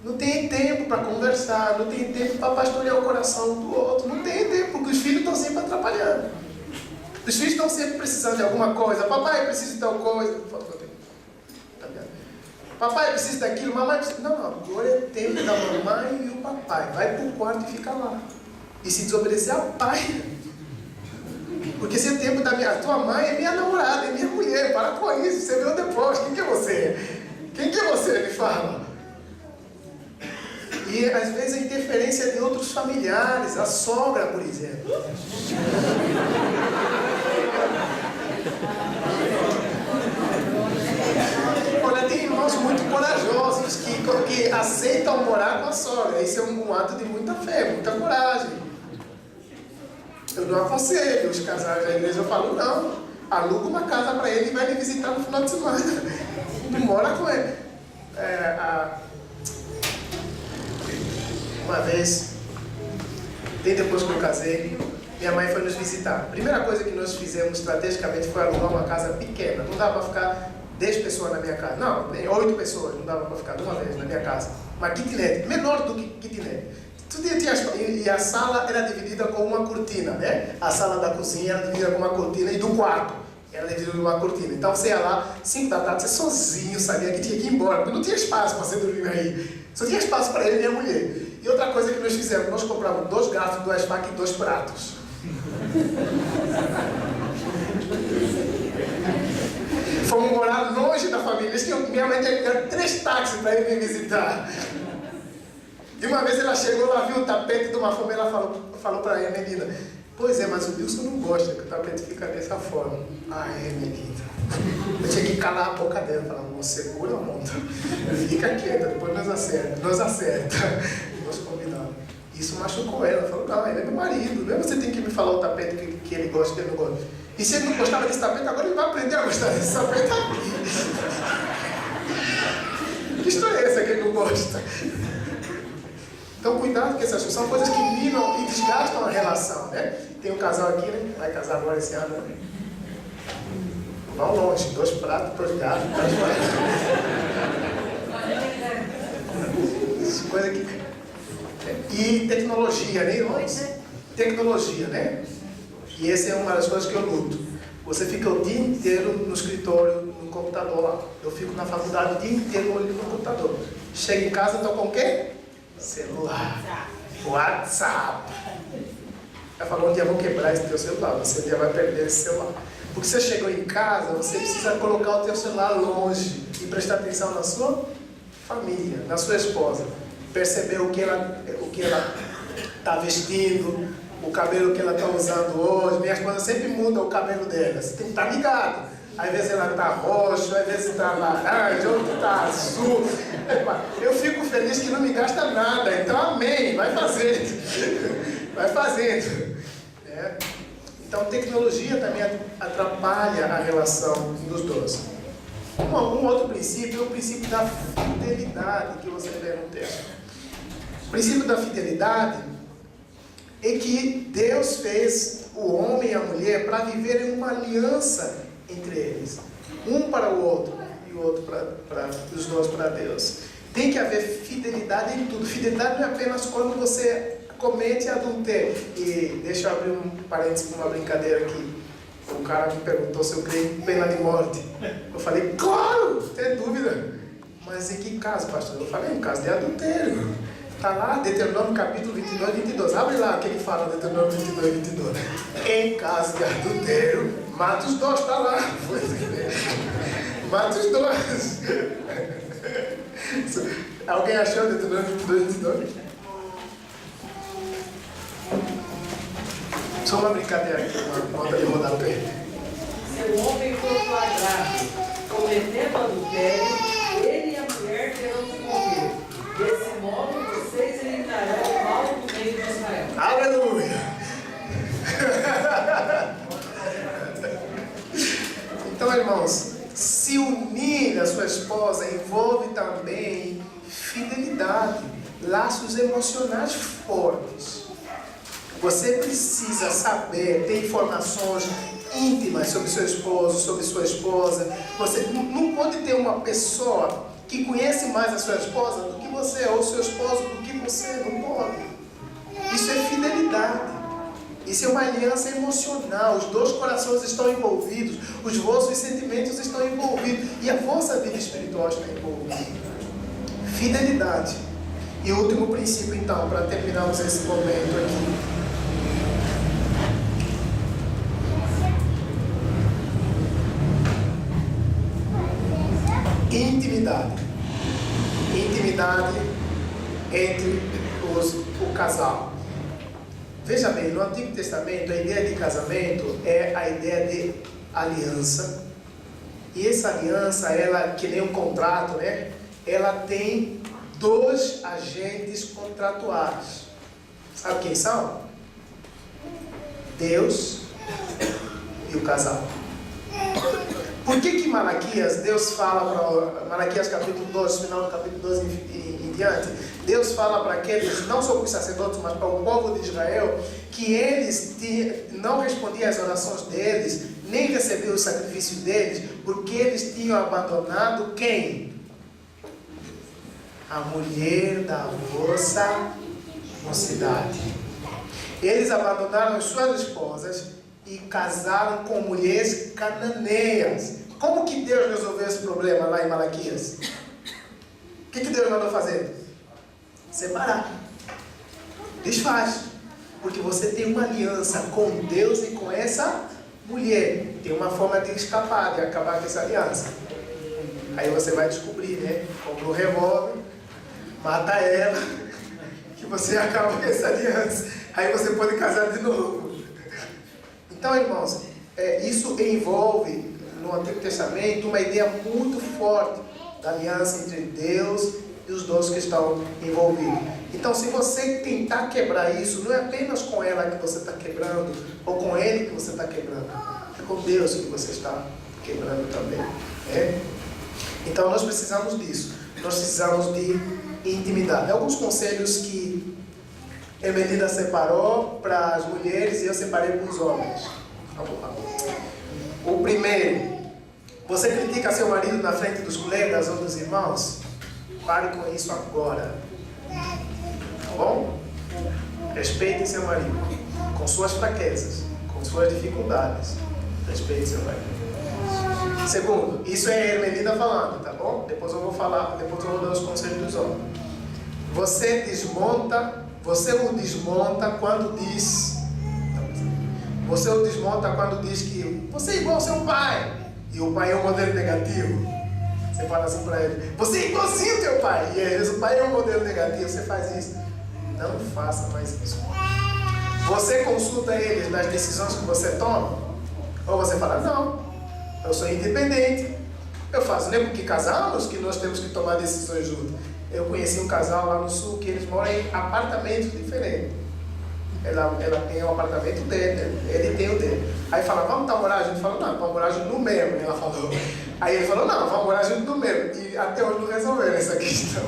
não tem tempo para conversar, não tem tempo para pastorear o coração do outro, não tem tempo, porque os filhos estão sempre atrapalhando. Os filhos estão sempre precisando de alguma coisa. Papai, precisa de tal coisa. Papai, precisa daquilo. Mamãe precisa... Não, agora é tempo da mamãe e o papai. Vai para o quarto e fica lá. E se desobedecer ao pai. Porque esse é tempo da minha... Tua mãe é minha namorada, é minha mulher. Para com isso, você viu depois. Quem que é você? Quem que é você? Me fala. E às vezes a interferência de outros familiares. A sogra, por exemplo. Olha, tem irmãos muito corajosos que aceitam morar com a sogra. Isso é um ato de muita fé, muita coragem. Eu não aconselho os casais da igreja. Eu falo, não, aluga uma casa para ele e vai lhe visitar no final de semana. Não mora com ele. Uma vez, bem depois que eu casei, minha mãe foi nos visitar. A primeira coisa que nós fizemos estrategicamente foi alugar uma casa pequena. Não dava para ficar 10 pessoas na minha casa. Não, nem 8 pessoas. Não dava para ficar de uma vez na minha casa. Uma kitnet, menor do que kitnet. E a sala era dividida com uma cortina, né? A sala da cozinha era dividida com uma cortina e do quarto era dividida com uma cortina. Então você ia lá, 5 da tarde, você sozinho sabia que tinha que ir embora, porque não tinha espaço para você dormir aí. Só tinha espaço para ele e minha mulher. E outra coisa que nós fizemos, nós compramos 2 garfos, 2 facas e 2 pratos. Fomos morar longe da família. Minha mãe tinha que dar 3 táxis para ir me visitar. E uma vez ela chegou, ela viu o tapete de uma forma, ela falou para a menina, pois é, mas o Wilson não gosta que o tapete fica dessa forma. Ah, é, menina. Eu tinha que calar a boca dela, falar, você segura a monta, fica quieta, depois nós acerta. Nós combinamos. Isso machucou ela, falou, não, ele é meu marido, não é você tem que me falar o tapete que ele gosta, que ele não gosta. E se ele não gostava desse tapete, agora ele vai aprender a gostar desse tapete aqui. Que história é essa que ele não gosta? Então, cuidado, porque essas são coisas que minam e desgastam a relação, né? Tem um casal aqui, né? Vai casar agora esse ano, né? Vão longe, 2 pratos, 2 gatos, 2 pratos. Coisa que... E tecnologia, né, irmãos? Tecnologia, né? E essa é uma das coisas que eu luto. Você fica o dia inteiro no escritório, no computador lá. Eu fico na faculdade o dia inteiro olhando no computador. Chego em casa, estou com o quê? Celular. WhatsApp. Ela falou, um dia eu vou quebrar esse teu celular. Você um dia vai perder esse celular. Porque você chegou em casa, você precisa colocar o teu celular longe e prestar atenção na sua família, na sua esposa. Perceber o que ela está vestindo, o cabelo que ela está usando hoje. Minha esposa sempre muda o cabelo dela. Você tem que estar ligado. Às vezes ela está roxa, às vezes está laranja, outro está azul. Eu fico feliz que não me gasta nada. Então, amém. Vai fazendo. Vai fazendo. É. Então, tecnologia também atrapalha a relação dos dois. Um outro princípio é o princípio da fidelidade que você vê no texto. O princípio da fidelidade é que Deus fez o homem e a mulher para viverem uma aliança entre eles. Um para o outro e o outro os dois para Deus. Tem que haver fidelidade em tudo. Fidelidade não é apenas quando você comete adultério. E deixa eu abrir um parênteses para uma brincadeira aqui. O cara me perguntou se eu creio em pena de morte. Eu falei, claro, tem dúvida. Mas em que caso, pastor? Eu falei, em caso de adultério. Está lá, Deuteronômio capítulo 22, 22. Abre lá o que ele fala, Deuteronômio 22, 22. Em caso de adultério, mata os dois, está lá. Mata os dois. Alguém achou Deuteronômio 22, 22? Só uma brincadeira aqui, uma nota de rodapé.
Se o homem for flagrado cometendo adultério, ele e a mulher terão que morrer. Desse modo, vocês eliminarão o mal do meio de Israel.
Aleluia! Então, irmãos, se unir a sua esposa envolve também fidelidade, laços emocionais fortes. Você precisa saber, ter informações íntimas sobre seu esposo, sobre sua esposa. Você não pode ter uma pessoa que conhece mais a sua esposa do que você, ou seu esposo do que você, não pode. Isso é fidelidade. Isso é uma aliança emocional. Os dois corações estão envolvidos, os vossos sentimentos estão envolvidos e a vossa vida espiritual está envolvida. Fidelidade. E o último princípio, então, para terminarmos esse momento aqui. Intimidade. Intimidade entre o casal. Veja bem, no Antigo Testamento, a ideia de casamento é a ideia de aliança. E essa aliança, ela, que nem um contrato, né? Ela tem dois agentes contratuais. Sabe quem são? Deus e o casal. Por que Malaquias, Deus fala para Malaquias capítulo 2, final do capítulo 2 em diante, Deus fala para aqueles, não só para os sacerdotes, mas para o povo de Israel, que eles não respondiam às orações deles, nem recebiam o sacrifício deles, porque eles tinham abandonado quem? A mulher da vossa mocidade. Eles abandonaram as suas esposas e casaram com mulheres cananeias. Como que Deus resolveu esse problema lá em Malaquias? O que Deus mandou fazer? Separar. Desfaz. Porque você tem uma aliança com Deus e com essa mulher. Tem uma forma de escapar, de acabar com essa aliança. Aí você vai descobrir, né? Compra um revólver, mata ela, que você acaba com essa aliança. Aí você pode casar de novo. Então, irmãos, isso envolve, no Antigo Testamento, uma ideia muito forte da aliança entre Deus e os dois que estão envolvidos. Então, se você tentar quebrar isso, não é apenas com ela que você está quebrando, ou com ele que você está quebrando, é com Deus que você está quebrando também. Então, nós precisamos disso. Nós precisamos de intimidade. Alguns conselhos que Emelida separou para as mulheres e eu separei para os homens. Vamos lá. O primeiro, você critica seu marido na frente dos colegas ou dos irmãos? Pare com isso agora. Tá bom? Respeite seu marido, com suas fraquezas, com suas dificuldades. Respeite seu marido. Segundo, isso é Emelida falando, tá bom? Depois eu vou dar os conselhos dos homens. Você o desmonta quando diz. Você o desmonta quando diz que você é igual ao seu pai. E o pai é um modelo negativo. Você fala assim para ele: você é igualzinho ao teu pai. E às vezes o pai é um modelo negativo. Você faz isso. Não faça mais isso. Você consulta eles nas decisões que você toma? Ou você fala: não, eu sou independente. Eu faço, nem porque casamos que nós temos que tomar decisões juntos. Eu conheci um casal lá no sul que eles moram em apartamentos diferentes. Ela tem o apartamento dele, ele tem o dele. Aí fala: vamos morar junto? Falou: não, vamos morar junto no mesmo. Ela falou. Aí ele falou: não, vamos morar junto no mesmo. E até hoje não resolveram essa questão.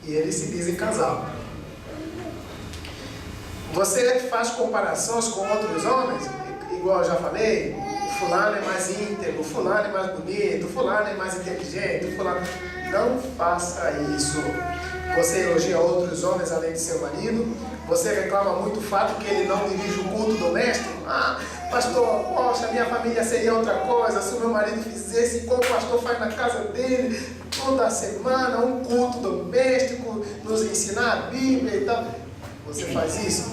E eles se dizem casal. Você faz comparações com outros homens, igual eu já falei. O fulano é mais íntegro, o fulano é mais bonito, o fulano é mais inteligente, o fulano... Não faça isso. Você elogia outros homens além de seu marido. Você reclama muito o fato que ele não dirige o culto doméstico. Ah, pastor, poxa, minha família seria outra coisa se o meu marido fizesse como o pastor faz na casa dele, toda semana, um culto doméstico, nos ensinar a Bíblia e tal. Você faz isso?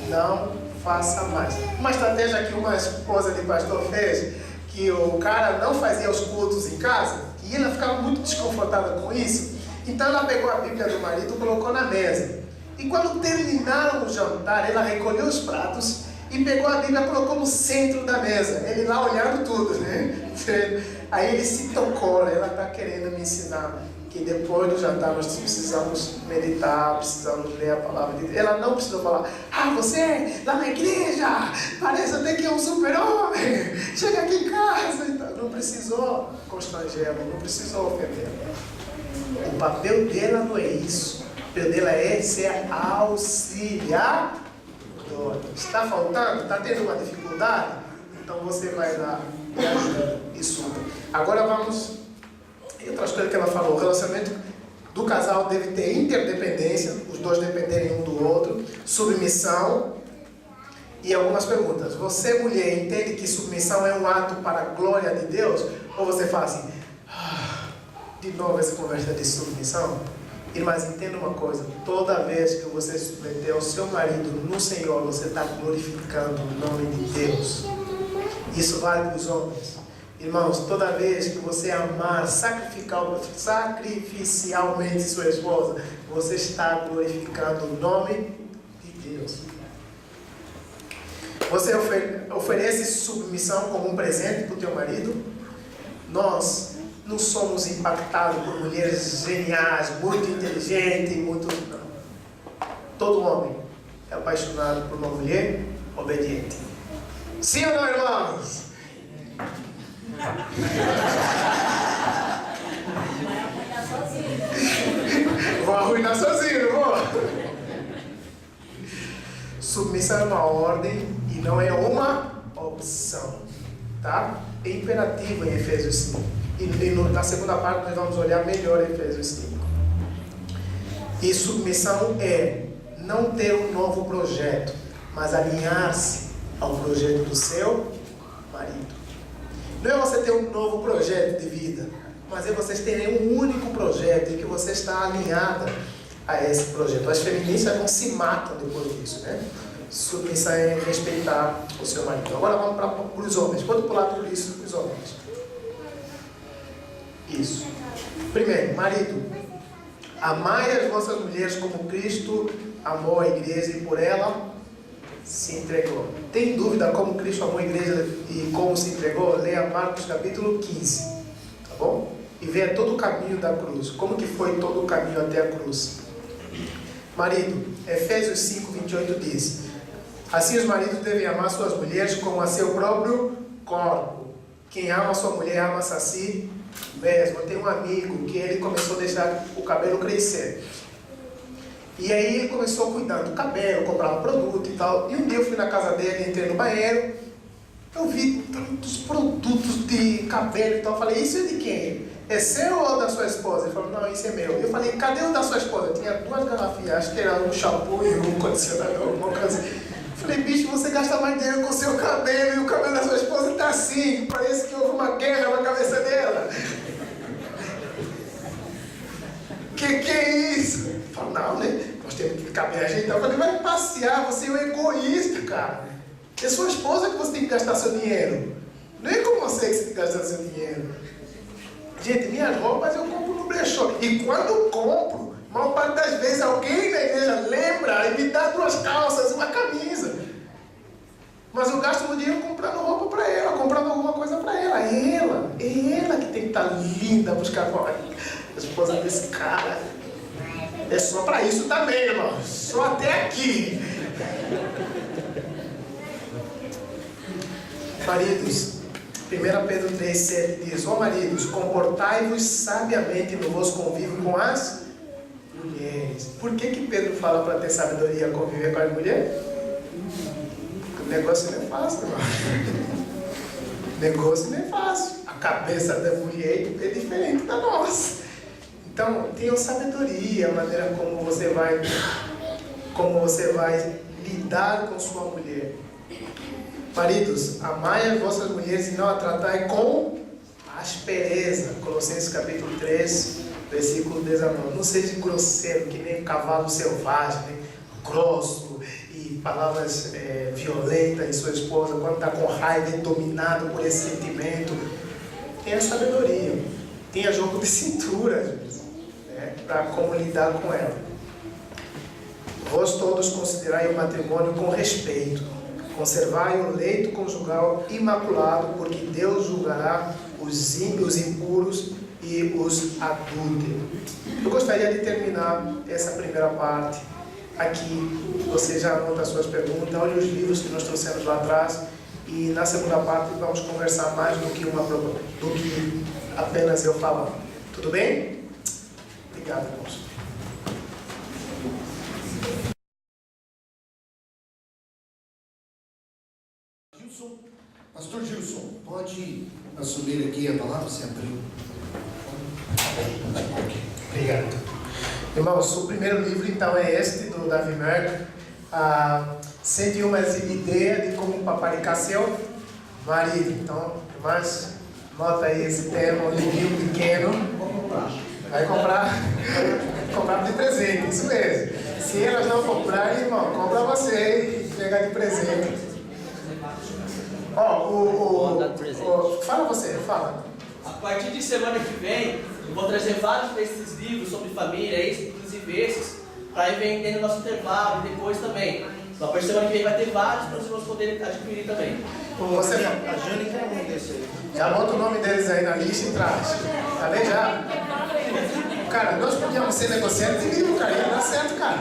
Não faça mais. Uma estratégia que uma esposa de pastor fez, que o cara não fazia os cultos em casa, e ela ficava muito desconfortável com isso. Então ela pegou a Bíblia do marido e colocou na mesa. E quando terminaram o jantar, ela recolheu os pratos e pegou a Bíblia e colocou no centro da mesa. Ele lá olhando tudo, né? Aí ele se tocou, ela está querendo me ensinar que depois do jantar nós precisamos meditar, precisamos ler a palavra de Deus. Ela não precisou falar: ah, você lá na igreja, parece até que é um super-homem, chega aqui em casa. Então, não precisou constrangê-la, não precisou ofendê-la. O papel dela não é isso. O papel dela é ser auxiliadora. Está faltando? Está tendo uma dificuldade? Então você vai lá e ajuda e supra. Agora vamos... E outras coisas que ela falou. O relacionamento do casal deve ter interdependência, os dois dependerem um do outro, submissão e algumas perguntas. Você, mulher, entende que submissão é um ato para a glória de Deus? Ou você fala assim, de novo essa conversa de submissão? Irmãs, entenda uma coisa, toda vez que você submeter o seu marido no Senhor, você está glorificando o nome de Deus. Isso vale para os homens. Irmãos, toda vez que você amar sacrificialmente sua esposa, você está glorificando o nome de Deus. Você oferece submissão como um presente para o teu marido? Nós não somos impactados por mulheres geniais, muito inteligentes, muito... Não. Todo homem é apaixonado por uma mulher obediente. Sim ou não, irmãos? Vou arruinar sozinho, não vou? Submissão é uma ordem e não é uma opção, tá? É imperativo em Efésios 5. E na segunda parte nós vamos olhar melhor em Efésios 5. E submissão é não ter um novo projeto, mas alinhar-se ao projeto do seu marido. Não é você ter um novo projeto de vida, mas é vocês terem um único projeto e que você está alinhada a esse projeto. As feministas não se matam depois disso, né? Submissão é respeitar o seu marido. Agora vamos para os homens. Pode pular tudo isso para os homens. Isso. Primeiro, marido, amai as vossas mulheres como Cristo amou a igreja e por ela se entregou. Tem dúvida como Cristo amou a igreja e como se entregou? Leia Marcos capítulo 15, tá bom? E veja todo o caminho da cruz. Como que foi todo o caminho até a cruz? Marido, Efésios 5, 28 diz: assim os maridos devem amar suas mulheres como a seu próprio corpo. Quem ama a sua mulher ama-se a si mesmo. Eu tenho um amigo que ele começou a deixar o cabelo crescer. E aí ele começou cuidando do cabelo, comprava produto e tal. E um dia eu fui na casa dele, entrei no banheiro, eu vi tantos produtos de cabelo e tal. Eu falei, isso é de quem? É seu ou da sua esposa? Ele falou, não, isso é meu. Eu falei, cadê o da sua esposa? Tinha 2 garrafinhas, acho que era um shampoo e um condicionador, alguma coisa assim. Eu falei, bicho, você gasta mais dinheiro com o seu cabelo e o cabelo da sua esposa está assim, parece que houve uma guerra na cabeça dela. Que é isso? Eu falo, não, né? Nós temos que ficar bem ajeitado. Eu falei, vai passear, você é um egoísta, cara. É sua esposa que você tem que gastar seu dinheiro. Não é com você que você tem que gastar seu dinheiro. Gente, minhas roupas eu compro no brechó. E quando compro, a maior parte das vezes alguém na igreja lembra e me dá 2 calças e uma camisa. Mas eu gasto meu dinheiro comprando roupa para ela, comprando alguma coisa para ela. É ela que tem que estar linda, buscar a esposa desse cara. É só para isso também, irmão. Só até aqui. Maridos, 1 Pedro 3,7 diz: ó maridos, comportai-vos sabiamente no vosso convívio com as mulheres. Por que Pedro fala para ter sabedoria conviver com as mulheres? Porque o negócio não é fácil, irmão. O negócio não é fácil. A cabeça da mulher é diferente da nossa. Então, tenha sabedoria, a maneira como você vai lidar com sua mulher. Maridos, amai as vossas mulheres e não a tratai com aspereza. Colossenses capítulo 3, versículo 19. Não seja grosseiro, que nem um cavalo selvagem, né? Grosso e palavras violentas em sua esposa, quando está com raiva e dominado por esse sentimento. Tenha sabedoria, tenha jogo de cintura, para como lidar com ela. Vós todos considerai o matrimônio com respeito, conservai o leito conjugal imaculado, porque Deus julgará os impuros e os adúlteros. Eu gostaria de terminar essa primeira parte aqui. Você já anota as suas perguntas, olha os livros que nós trouxemos lá atrás, e na segunda parte vamos conversar mais do que apenas eu falar. Tudo bem? Obrigado, irmãos.
Gilson. Pastor Gilson, pode assumir aqui a palavra, se abriu.
Obrigado. Irmãos, o primeiro livro então é este, do Davi Merck. 101 ideias de como paparicar seu marido. Então, irmãs, nota aí esse tema, um livrinho pequeno. Vai comprar de presente, isso mesmo. Se elas não comprarem, irmão, compra você e pega de presente. Fala você, fala.
A partir de semana que vem, eu vou trazer vários desses livros sobre família, inclusive esses, para ir vendendo no nosso intervalo e depois também. Então, a partir de semana que vem vai ter vários para os irmãos poderem adquirir também.
Você,
A Jane quer um desse aí.
já bota o nome deles aí na lista e traz. Tá bem já? Cara, nós podíamos ser negociantes de livro, cara, ia dar certo, cara.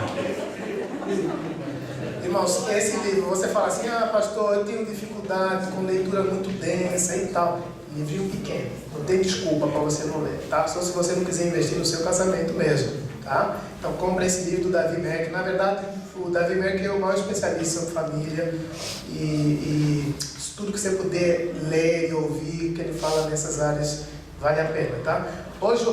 Irmãos, esse livro, você fala assim, pastor, eu tenho dificuldade com leitura muito densa e tal. Livrinho pequeno, não tem desculpa para você não ler, tá? Só se você não quiser investir no seu casamento mesmo, tá? Então, compra esse livro do Davi Merck. Na verdade, o Davi Merck é o maior especialista em família e tudo que você puder ler e ouvir, que ele fala nessas áreas, vale a pena, tá? Hoje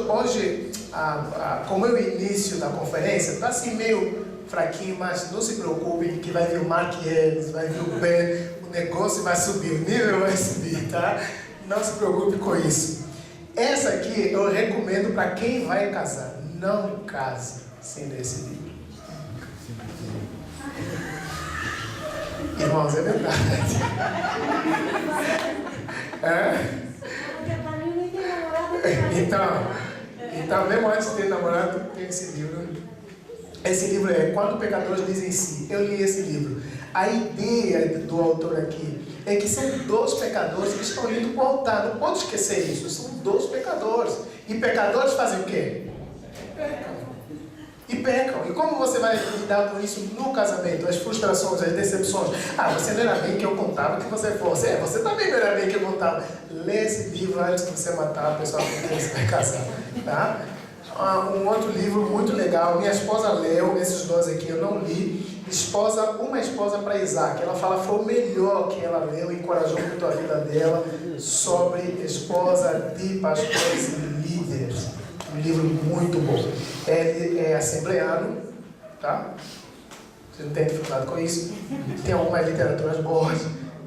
como é o início da conferência, está assim meio fraquinho, mas não se preocupem que vai vir o Mark Ellis, vai vir o Ben, o negócio vai subir, o nível vai subir, tá? Não se preocupe com isso. Essa aqui eu recomendo para quem vai casar. Não case sem ler esse livro. Irmãos, é verdade. Então, mesmo antes de ter namorado, tem esse livro. Esse livro é Quando Pecadores Dizem Sim. Eu li esse livro. A ideia do autor aqui é que são 2 pecadores que estão indo para o altar. Não pode esquecer isso. São 2 pecadores. E pecadores fazem o quê? Pecam. E como você vai lidar com isso no casamento? As frustrações, as decepções. Você não era bem que eu contava que você fosse. Você também não era bem que eu contava. Lê esse livro antes de você matar a pessoa com quem você vai casar. Tá? Um outro livro muito legal. Minha esposa leu, esses 2 aqui eu não li. Uma esposa para Isaac. Ela fala que foi o melhor que ela leu, encorajou muito a vida dela sobre esposa de pastores e líderes. Um livro muito bom. Ele é assembleano, tá? Você não tem dificuldade com isso? Tem algumas literaturas boas.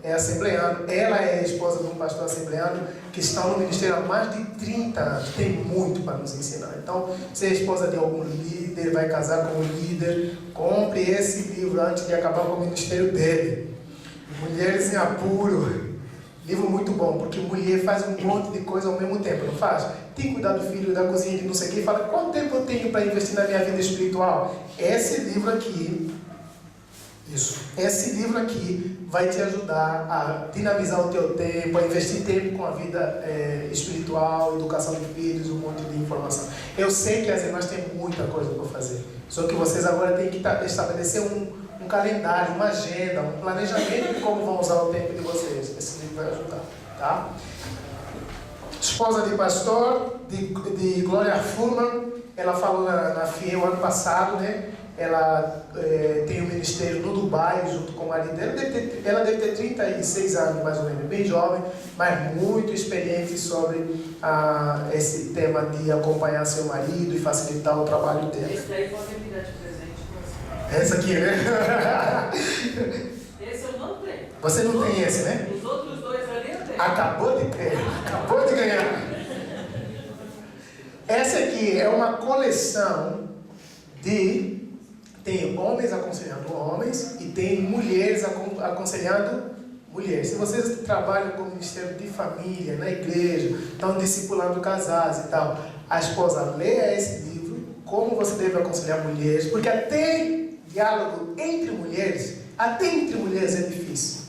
É assembleano. Ela é a esposa de um pastor assembleano que está no ministério há mais de 30 anos. Tem muito para nos ensinar. Então, se é esposa de algum líder, vai casar com um líder, compre esse livro antes de acabar com o ministério dele. Mulheres em Apuro. Livro muito bom, porque mulher faz um monte de coisa ao mesmo tempo, não faz? Tem que cuidar do filho, da cozinha, de não sei o que, e fala, quanto tempo eu tenho para investir na minha vida espiritual? Esse livro aqui vai te ajudar a dinamizar o teu tempo, a investir tempo com a vida espiritual, educação de filhos, um monte de informação. Eu sei que as irmãs têm muita coisa para fazer, só que vocês agora têm que estabelecer um calendário, uma agenda, um planejamento de como vão usar o tempo de vocês. Esse livro vai ajudar, tá? Esposa de pastor, de Gloria Furman, ela falou na FIEL ano passado, né? Ela tem um ministério no Dubai, junto com o marido dela. Ela deve ter 36 anos, mais ou menos, bem jovem, mas muito experiente sobre esse tema de acompanhar seu marido e facilitar o trabalho dela.
Esse daí pode me dar de presente.
Essa aqui, né?
Esse eu não tenho.
Você não tem esse, né?
Os outros 2 ali eu tenho.
Acabou de ter, acabou de ganhar. Essa aqui é uma coleção tem homens aconselhando homens e tem mulheres aconselhando mulheres. Se vocês trabalham com o Ministério de Família, na igreja, estão discipulando casais e tal, a esposa leia esse livro, como você deve aconselhar mulheres, porque até diálogo entre mulheres é difícil.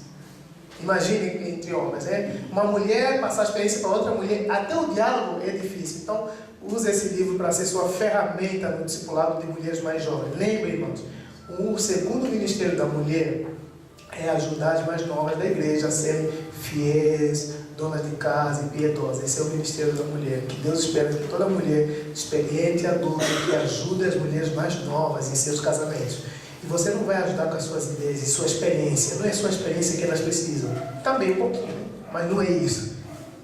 Imagine entre homens, né? Uma mulher passar a experiência para outra mulher, até o diálogo é difícil. Então, use esse livro para ser sua ferramenta no discipulado de mulheres mais jovens. Lembre, irmãos, o segundo ministério da mulher é ajudar as mais novas da igreja a serem fiéis, donas de casa e piedosas. Esse é o ministério da mulher, que Deus espera que toda mulher experiente e adulta que ajude as mulheres mais novas em seus casamentos. E você não vai ajudar com as suas ideias e sua experiência. Não é sua experiência que elas precisam. Também um pouquinho, mas não é isso.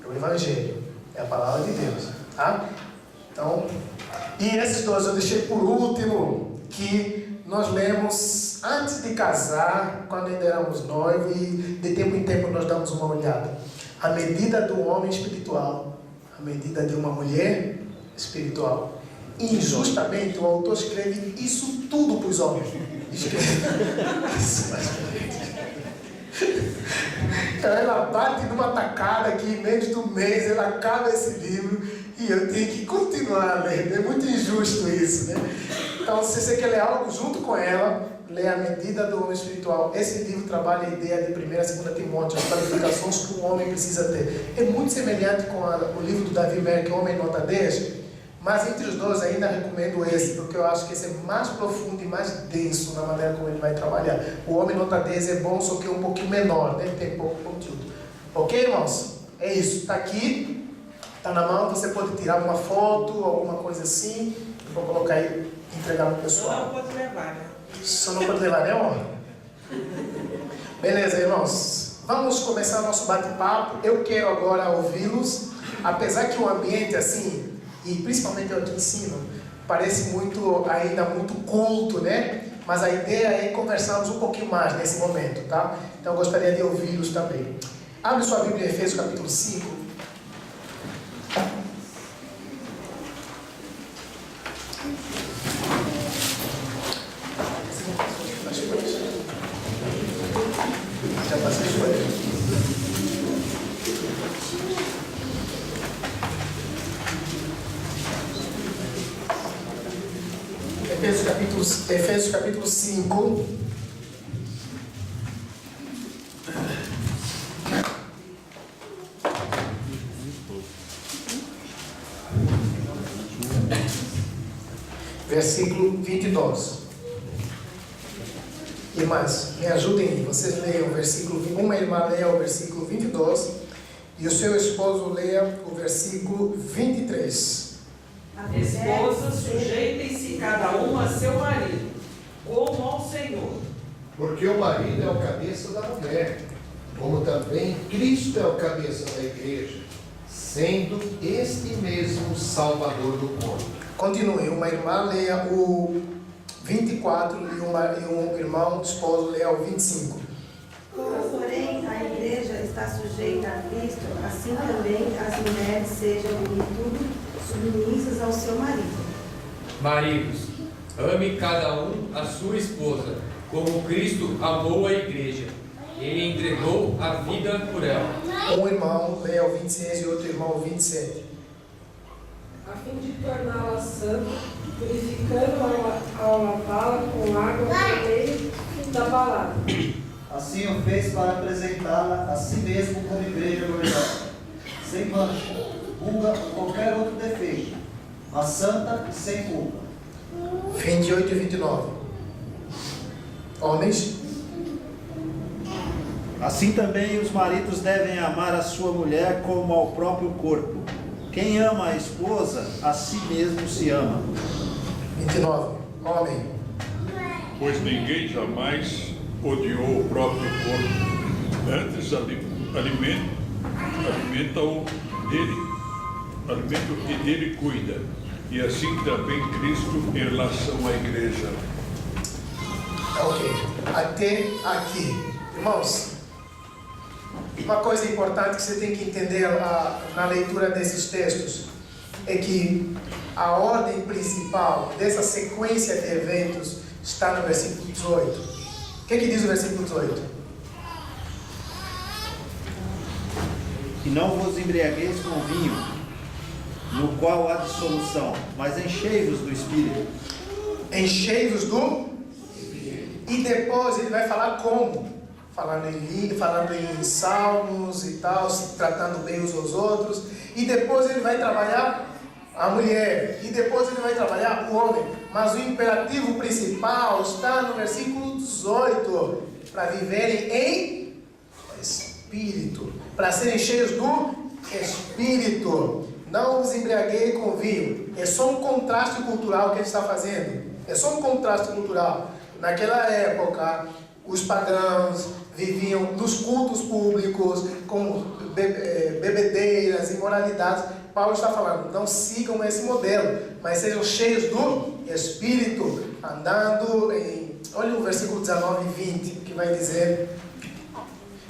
É o Evangelho, é a palavra de Deus. Tá? Então, e esses dois eu deixei por último, que nós lemos antes de casar, quando ainda éramos noivos, e de tempo em tempo nós damos uma olhada. A medida do homem espiritual, a medida de uma mulher espiritual. Injustamente, o autor escreve isso tudo para os homens. Então ela bate numa tacada que em menos de um mês ela acaba esse livro e eu tenho que continuar lendo. É muito injusto isso, né? Então, se você quer ler algo junto com ela, lê A Medida do Homem Espiritual. Esse livro trabalha a ideia de 1 e 2 Timóteo, as qualificações que o homem precisa ter. É muito semelhante com o livro do Davi Merck, Homem Nota 10. Mas entre os dois ainda recomendo esse, porque eu acho que esse é mais profundo e mais denso na maneira como ele vai trabalhar. O Homem Nota 10 é bom, só que é um pouquinho menor, né? Tem pouco conteúdo. Ok, irmãos? É isso. Está aqui, está na mão, você pode tirar uma foto, alguma coisa assim, vou colocar aí, entregar para o pessoal.
Não pode levar, né?
Só não pode levar, né, amor? Beleza, irmãos. Vamos começar nosso bate-papo. Eu quero agora ouvi-los, apesar que o ambiente assim, e principalmente eu aqui ensino, parece ainda muito culto, né? Mas a ideia é conversarmos um pouquinho mais nesse momento, tá? Então eu gostaria de ouvi-los também. Abre sua Bíblia em Efésios capítulo 5. Já passei isso aí. Efésios capítulo 5. Versículo 22. E mais, me ajudem aí. Vocês leiam o versículo 20. Uma irmã leia o versículo 22 e o seu esposo leia o versículo 23.
Esposas, sujeitem-se cada um a seu marido, como ao Senhor.
Porque o marido é o cabeça da mulher, como também Cristo é o cabeça da igreja, sendo este mesmo Salvador do corpo.
Continue, uma irmã leia o 24 e um irmão, esposo, leia o 25.
Porém, a igreja está sujeita a Cristo, assim também as mulheres sejam em tudo submissas ao seu marido.
Maridos, ame cada um a sua esposa, como Cristo amou a igreja. Ele entregou a vida por ela.
Um irmão leia o 26 e outro irmão o 27.
A fim de torná-la santa, purificando-a ao lavá-la com água por meio da palavra.
Assim o fez para apresentá-la a si mesmo como igreja gloriosa, sem mancha, pulga ou qualquer outro defeito, mas santa e sem culpa.
28 e 29. Homens,
assim também os maridos devem amar a sua mulher como ao próprio corpo. Quem ama a esposa, a si mesmo se ama.
29. Homem,
Pois ninguém jamais odiou o próprio corpo, antes alimenta o que dele cuida, e assim também Cristo em relação à igreja.
ok. Até aqui. Irmãos, uma coisa importante que você tem que entender na leitura desses textos é que a ordem principal dessa sequência de eventos está no versículo 18. O que diz o versículo 18?
E não vos embriagueis com vinho, no qual há dissolução, mas enchei-vos do Espírito.
Enchei-vos do... E depois ele vai falar como? Falando em salmos e tal, se tratando bem uns aos outros. E depois ele vai trabalhar a mulher. E depois ele vai trabalhar o homem. Mas o imperativo principal está no versículo 18. Para viverem em Espírito. Para serem cheios do Espírito. Não os embriaguei com vinho. É só um contraste cultural que ele está fazendo. É só um contraste cultural. naquela época, os pagãos viviam nos cultos públicos, com bebedeiras, imoralidades. Paulo está falando, não sigam esse modelo, mas sejam cheios do Espírito, andando em... Olha o versículo 19 e 20, que vai dizer...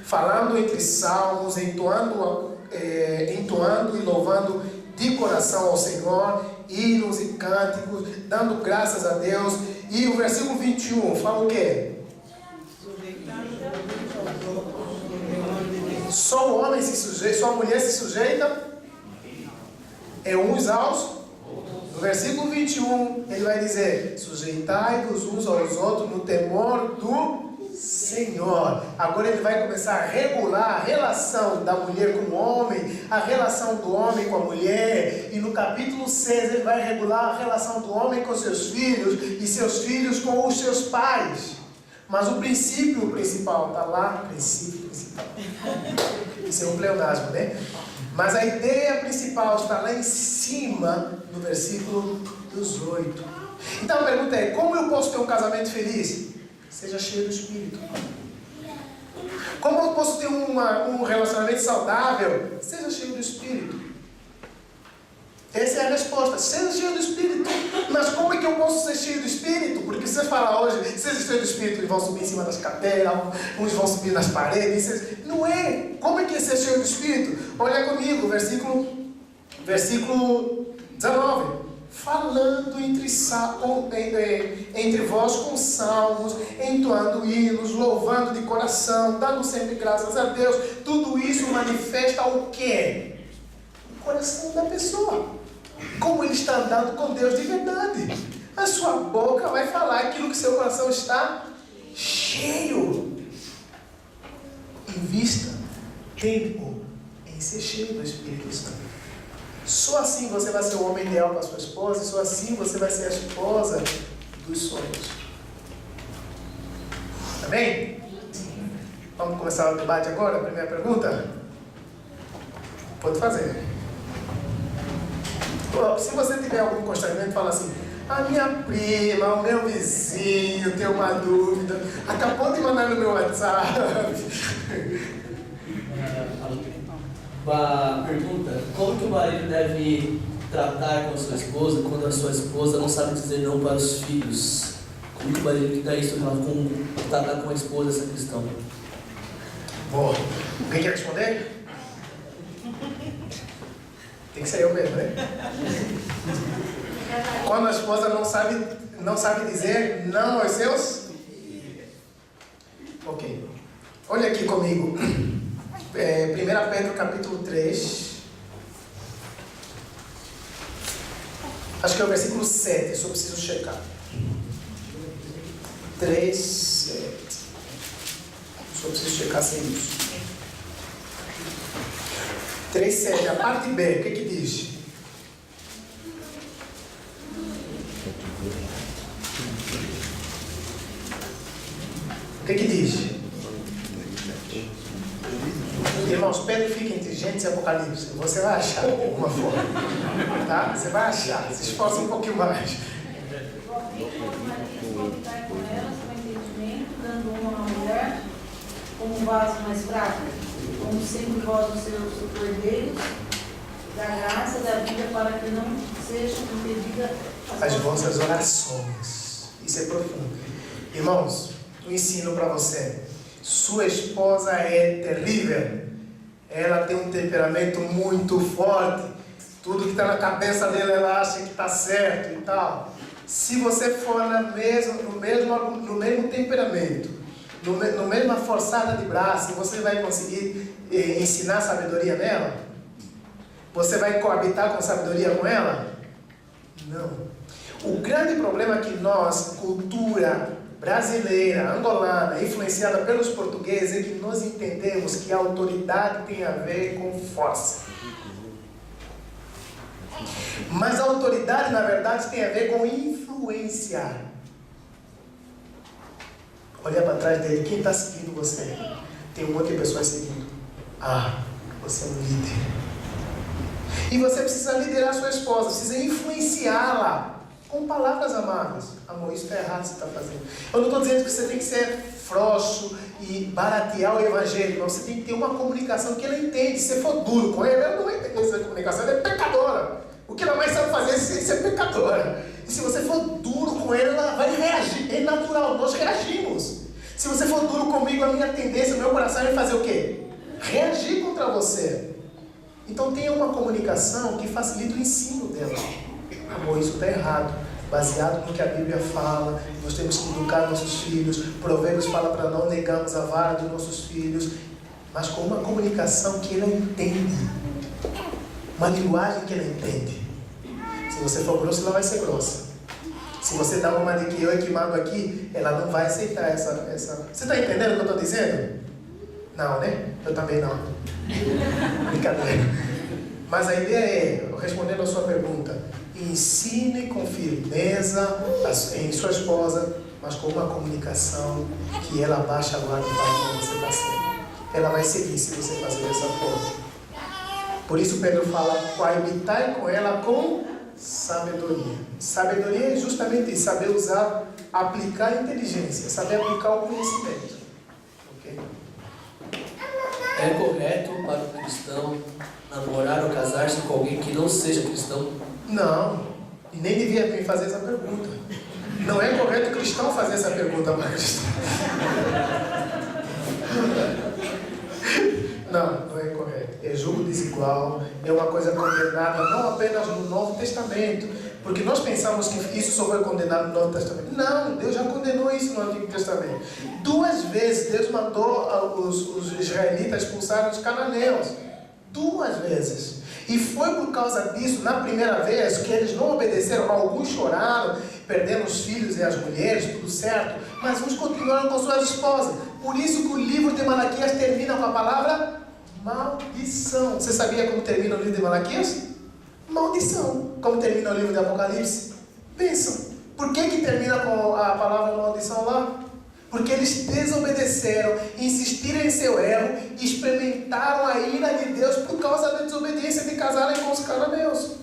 Falando entre salmos, entoando e louvando de coração ao Senhor, hinos e cânticos, dando graças a Deus. E o versículo 21 fala o quê? Só o homem se sujeita, só a mulher se sujeita uns aos. No versículo 21 ele vai dizer: sujeitai-vos uns aos outros no temor do Senhor. Agora ele vai começar a regular a relação da mulher com o homem, a relação do homem com a mulher, e no capítulo 6 ele vai regular a relação do homem com seus filhos e seus filhos com os seus pais. Mas o princípio principal está lá, princípio principal. Isso é um pleonasmo, né? Mas a ideia principal está lá em cima, no versículo 18. Então a pergunta é: como eu posso ter um casamento feliz? Seja cheio do Espírito. Como eu posso ter um relacionamento saudável? Seja cheio do Espírito. Essa é a resposta. Seja cheio do Espírito. Mas como é que eu posso ser cheio do Espírito? Porque você fala hoje, seja cheio do Espírito, e vão subir em cima das cadeiras, uns vão subir nas paredes. Não é. Como é que é ser cheio do Espírito? Olha comigo, versículo 19. Falando entre vós com salmos, entoando hinos, louvando de coração, dando sempre graças a Deus. Tudo isso manifesta o quê? O coração da pessoa. Como ele está andando com Deus de verdade. A sua boca vai falar aquilo que seu coração está cheio. Invista tempo em ser cheio do Espírito Santo. Só assim você vai ser o homem ideal para a sua esposa, e só assim você vai ser a esposa dos sonhos. Amém? Vamos começar o debate agora? Primeira pergunta? Pode fazer. Se você tiver algum constrangimento, fala assim: a minha prima, o meu vizinho tem uma dúvida, acabou de mandar no meu WhatsApp.
Uma pergunta: como que o marido deve tratar com a sua esposa quando a sua esposa não sabe dizer não para os filhos? Como que o marido que está isso com tratar com a esposa essa questão?
Boa. Alguém quer responder? Tem que ser eu mesmo, né? Quando a esposa não sabe dizer não aos seus? Ok. Olha aqui comigo. 1 Pedro capítulo 3. Acho que é o versículo 7, só preciso checar. 3, 7. Só preciso checar sem isso. 3, 7, a parte B, o que que diz? O que que diz? Irmãos, Pedro fica entre Gênesis e Apocalipse. Você vai achar de alguma forma. Tá? Você vai achar. Se esforça um pouquinho mais.
Dando uma mulher como um vaso mais fraco, como sempre vós os seus cordeiros, da graça da vida, para que não sejam impedidas
as vossas orações. Isso é profundo. Irmãos, eu ensino para você. Sua esposa é terrível. Ela tem um temperamento muito forte. Tudo que está na cabeça dela, ela acha que está certo e tal. Se você for no mesmo temperamento, no mesma forçada de braço, você vai conseguir ensinar sabedoria nela? Você vai coabitar com sabedoria com ela? Não. O grande problema é que nós, cultura brasileira, angolana, influenciada pelos portugueses, é que nós entendemos que a autoridade tem a ver com força. Mas a autoridade, na verdade, tem a ver com influenciar. Olha para trás dele, quem está seguindo você? Tem um monte de pessoas seguindo. Ah, você é um líder. E você precisa liderar sua esposa, precisa influenciá-la com palavras amáveis. Amor, isso está errado, você está fazendo. Eu não estou dizendo que você tem que ser frouxo e baratear o evangelho, mas você tem que ter uma comunicação que ela entende. Se você for duro com ela não vai entender essa comunicação, ela é pecadora. O que ela mais sabe fazer é ser pecadora. E se você for duro com ela vai reagir. É natural, nós reagimos. Se você for duro comigo, a minha tendência, o meu coração é fazer o quê? Reagir contra você. Então tenha uma comunicação que facilite o ensino dela. Amor, isso está errado. Baseado no que a Bíblia fala, nós temos que educar nossos filhos. Provérbios fala para não negarmos a vara dos nossos filhos, mas com uma comunicação que ela entende, uma linguagem que ela entende. Se você for grosso, ela vai ser grossa. Se você dá uma de que eu que mando aqui, ela não vai aceitar essa. Você está entendendo o que eu estou dizendo? Não, né? Eu também não. Brincadeira. Mas a ideia é, respondendo a sua pergunta, ensine com firmeza em sua esposa, mas com uma comunicação que ela baixa a guarda e fala como você está sendo. Ela vai seguir se você fazer dessa forma. Por isso Pedro fala, coabitai com ela com sabedoria. Sabedoria é justamente isso, saber usar, aplicar a inteligência, saber aplicar o conhecimento. Ok?
É correto para o cristão namorar ou casar-se com alguém que não seja cristão?
Não, e nem devia me fazer essa pergunta. Não é correto o cristão fazer essa pergunta para cristão. Não é correto. É julgo desigual, é uma coisa condenada não apenas no Novo Testamento, porque nós pensamos que isso só foi condenado no Novo Testamento. Não, Deus já condenou isso no Antigo Testamento. 2 vezes Deus mandou os israelitas expulsarem os cananeus. 2 vezes. E foi por causa disso, na primeira vez, que eles não obedeceram. Alguns choraram, perderam os filhos e as mulheres, tudo certo, mas uns continuaram com suas esposas. Por isso que o livro de Malaquias termina com a palavra maldição. Você sabia como termina o livro de Malaquias? Maldição. Como termina o livro de Apocalipse? Bênção. Por que termina com a palavra maldição lá? Porque eles desobedeceram, insistiram em seu erro, experimentaram a ira de Deus por causa da desobediência de casarem com os cananeus.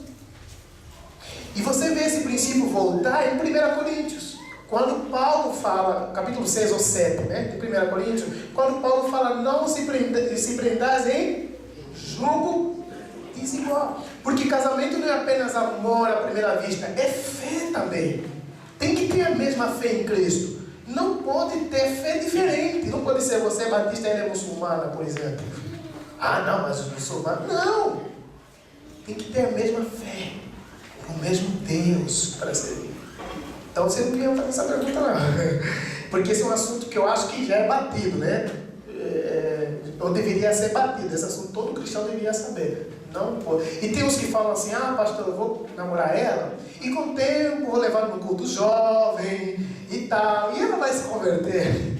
E você vê esse princípio voltar em 1 Coríntios. Quando Paulo fala, capítulo 6 ou 7, né, de 1 Coríntios, quando Paulo fala, não se prendais em julgo desigual. Porque casamento não é apenas amor à primeira vista, é fé também. Tem que ter a mesma fé em Cristo. Não pode ter fé diferente. Não pode ser você batista e ele é muçulmana, por exemplo. Ah, não, mas os muçulmanos... Não! Tem que ter a mesma fé, o mesmo Deus para servir. Então você não queria fazer essa pergunta não. Porque esse é um assunto que eu acho que já é batido, né? Ou deveria ser batido. Esse assunto todo cristão deveria saber. Não pode. E tem uns que falam assim, ah, pastor, eu vou namorar ela, e com o tempo vou levar no culto jovem e tal, e ela vai se converter.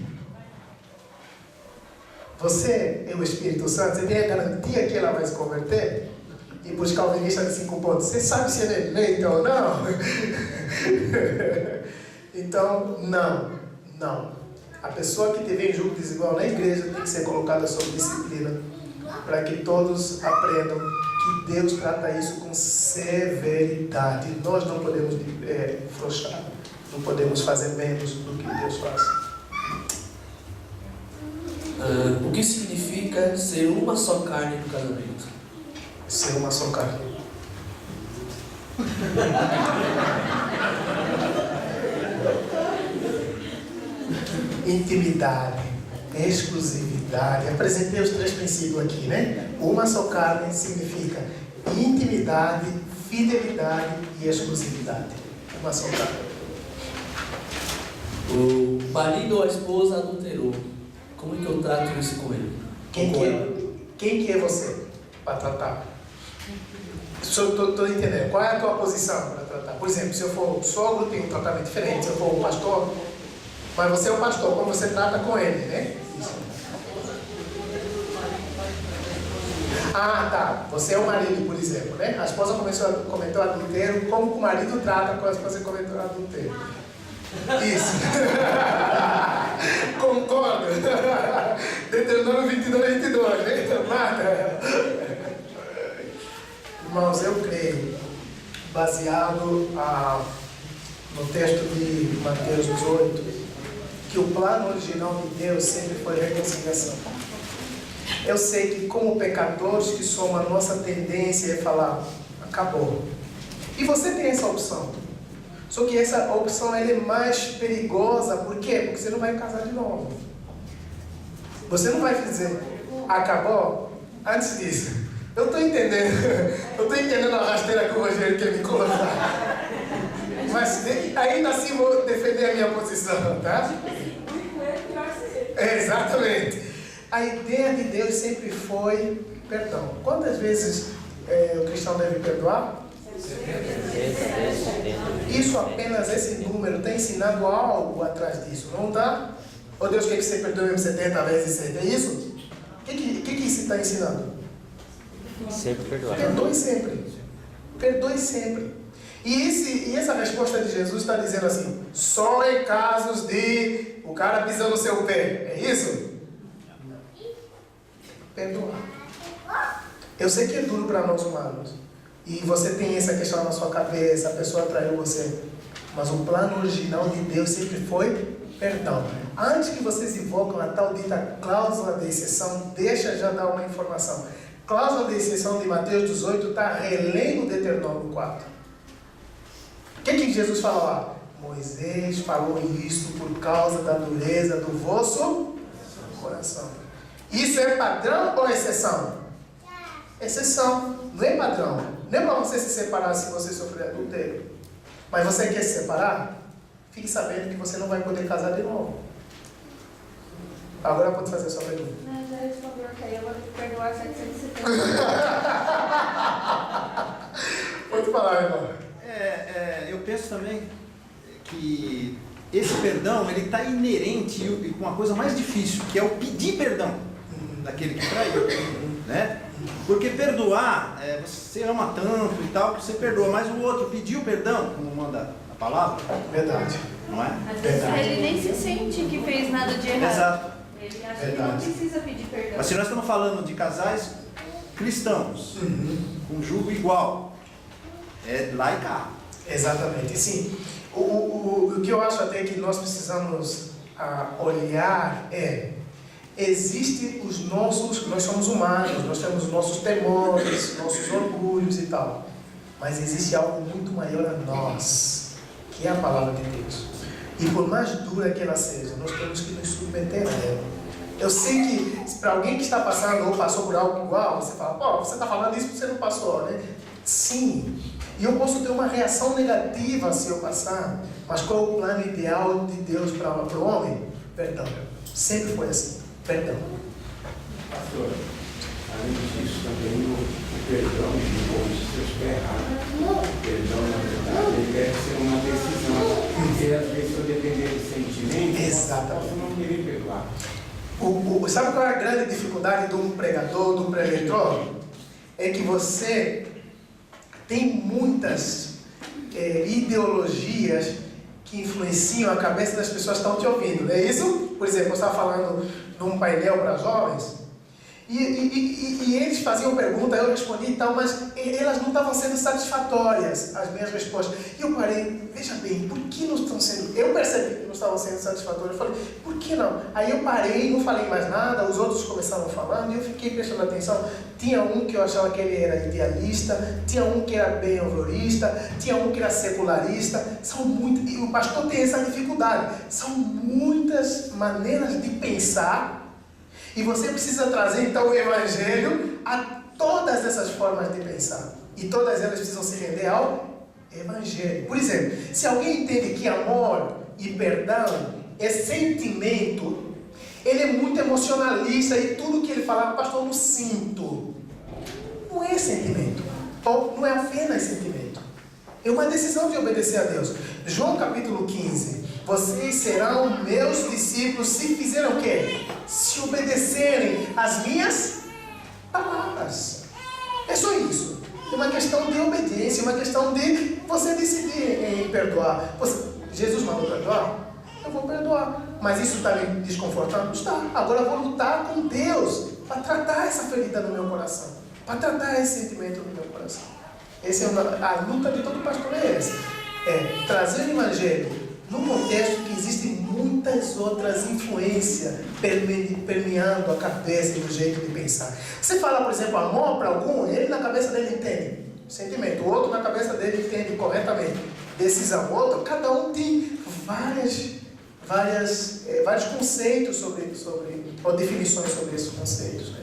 Você é o Espírito Santo, você tem a garantia que ela vai se converter? E para os calvinistas de 5 pontos, você sabe se ela é eleita ou não? Então, não. A pessoa que tiver em julgo desigual na igreja tem que ser colocada sob disciplina, para que todos aprendam que Deus trata isso com severidade. Nós não podemos frouxar, não podemos fazer menos do que Deus faz.
O que significa ser uma só carne no casamento?
Ser uma só carne. Intimidade, exclusividade. Apresentei os 3 princípios aqui, né? Uma só carne significa intimidade, fidelidade e exclusividade. Uma só carne.
O marido ou a esposa adulterou. Como é que eu trato isso com ele?
Quem que é você para tratar? Estou entendendo. Qual é a tua posição para tratar? Por exemplo, se eu for um sogro, tem um tratamento diferente. Se eu for um pastor, mas você é o pastor, como você trata com ele, né? Ah, tá. Você é o marido, por exemplo, né? A esposa comentou adultério. Como o marido trata com a esposa que comentou adultério? Isso. Concordo. Deuteronômio 22, né? Mata. Irmãos, eu creio, baseado no texto de Mateus 18, que o plano original de Deus sempre foi reconciliação. Eu sei que como pecadores que somos, a nossa tendência é falar, acabou. E você tem essa opção. Só que essa opção ela é mais perigosa, por quê? Porque você não vai casar de novo. Você não vai dizer, acabou? Antes disso, eu estou entendendo a rasteira que o Rogério quer me colocar. Mas ainda assim vou defender a minha posição, tá? Exatamente. A ideia de Deus sempre foi perdão. Quantas vezes o cristão deve perdoar? Isso apenas, esse número está ensinando algo atrás disso, não está? Ou Deus quer que você perdoe 70 vezes 7, é isso? O que isso está ensinando?
Sempre perdoar.
Perdoe sempre. Perdoe sempre. E essa resposta de Jesus está dizendo assim, só em casos de o cara pisando no seu pé, é isso? Perdoar. Eu sei que é duro para nós humanos. E você tem essa questão na sua cabeça, a pessoa traiu você. Mas o plano original de Deus sempre foi perdão. Antes que vocês invocam a tal dita cláusula de exceção, deixa já dar uma informação. Cláusula de exceção de Mateus 18 está relendo Deuteronômio 4. O que Jesus falou lá? Moisés falou isso por causa da dureza do vosso coração. Isso é padrão ou exceção? Exceção, não é padrão. Não é para você se separar se você sofrer adultério. Mas você quer se separar? Fique sabendo que você não vai poder casar de novo. Agora pode fazer a sua pergunta.
Não, já respondeu que aí eu vou ter que perdoar 770.
Pode falar, irmão.
Eu penso também que esse perdão ele está inerente e com uma coisa mais difícil, que é o pedir perdão daquele que traiu, né? Porque perdoar, você ama tanto e tal, que você perdoa, mas o outro pediu perdão, como manda a palavra.
Verdade.
Não é?
Às vezes ele nem se sente que fez nada de errado.
Exato.
Ele acha que não precisa pedir perdão.
Mas se nós estamos falando de casais cristãos, com julgo igual, é lá e cá.
Exatamente, sim. O que eu acho até que nós precisamos olhar existem os nossos, nós somos humanos, nós temos nossos temores, nossos orgulhos e tal, mas existe algo muito maior a nós, que é a palavra de Deus. E por mais dura que ela seja, nós temos que nos submeter a ela. Eu sei que para alguém que está passando ou passou por algo igual, você fala, pô, você está falando isso porque você não passou, né? Sim. E eu posso ter uma reação negativa se eu passar, mas qual é o plano ideal de Deus para o homem? Perdão. Sempre foi assim. Perdão.
Pastor, além disso, também o perdão envolve seus pés errados. O perdão, na verdade, ele deve ser uma decisão. Porque às vezes, se eu depender de sentimento, eu posso não querer perdoar.
Sabe qual é a grande dificuldade de um pregador, de um preletor? É que você tem muitas ideologias que influenciam a cabeça das pessoas que estão te ouvindo, não é isso? Por exemplo, eu estava falando num painel para jovens e eles faziam perguntas, eu respondi e tal, mas elas não estavam sendo satisfatórias, as minhas respostas. E eu parei, veja bem, por que não estão sendo... Eu percebi que não estavam sendo satisfatórias, eu falei, por que não? Aí eu parei, não falei mais nada, os outros começaram falando e eu fiquei prestando atenção. Tinha um que eu achava que ele era idealista, tinha um que era bem-humorista, tinha um que era secularista. São muitas, e o pastor tem essa dificuldade, são muitas maneiras de pensar. E você precisa trazer então o Evangelho a todas essas formas de pensar. E todas elas precisam se render ao Evangelho. Por exemplo, se alguém entende que amor e perdão é sentimento, ele é muito emocionalista e tudo que ele fala, pastor, eu não sinto. Não é sentimento. Ou não é apenas sentimento. É uma decisão de obedecer a Deus. João capítulo 15. Vocês serão meus discípulos se fizerem o quê? Se obedecerem às minhas palavras. É só isso. É uma questão de obediência, uma questão de você decidir em perdoar. Jesus mandou perdoar? Eu vou perdoar. Mas isso está me desconfortando? Está. Agora eu vou lutar com Deus para tratar essa ferida no meu coração. Para tratar esse sentimento no meu coração. Essa é a luta de todo pastor, é essa. é trazer o Evangelho num contexto que existem muitas outras influências permeando a cabeça e o jeito de pensar. Você fala, por exemplo, amor para algum, ele na cabeça dele entende sentimento, o outro na cabeça dele entende corretamente decisão, o outro, cada um tem vários conceitos ou definições sobre esses conceitos, né?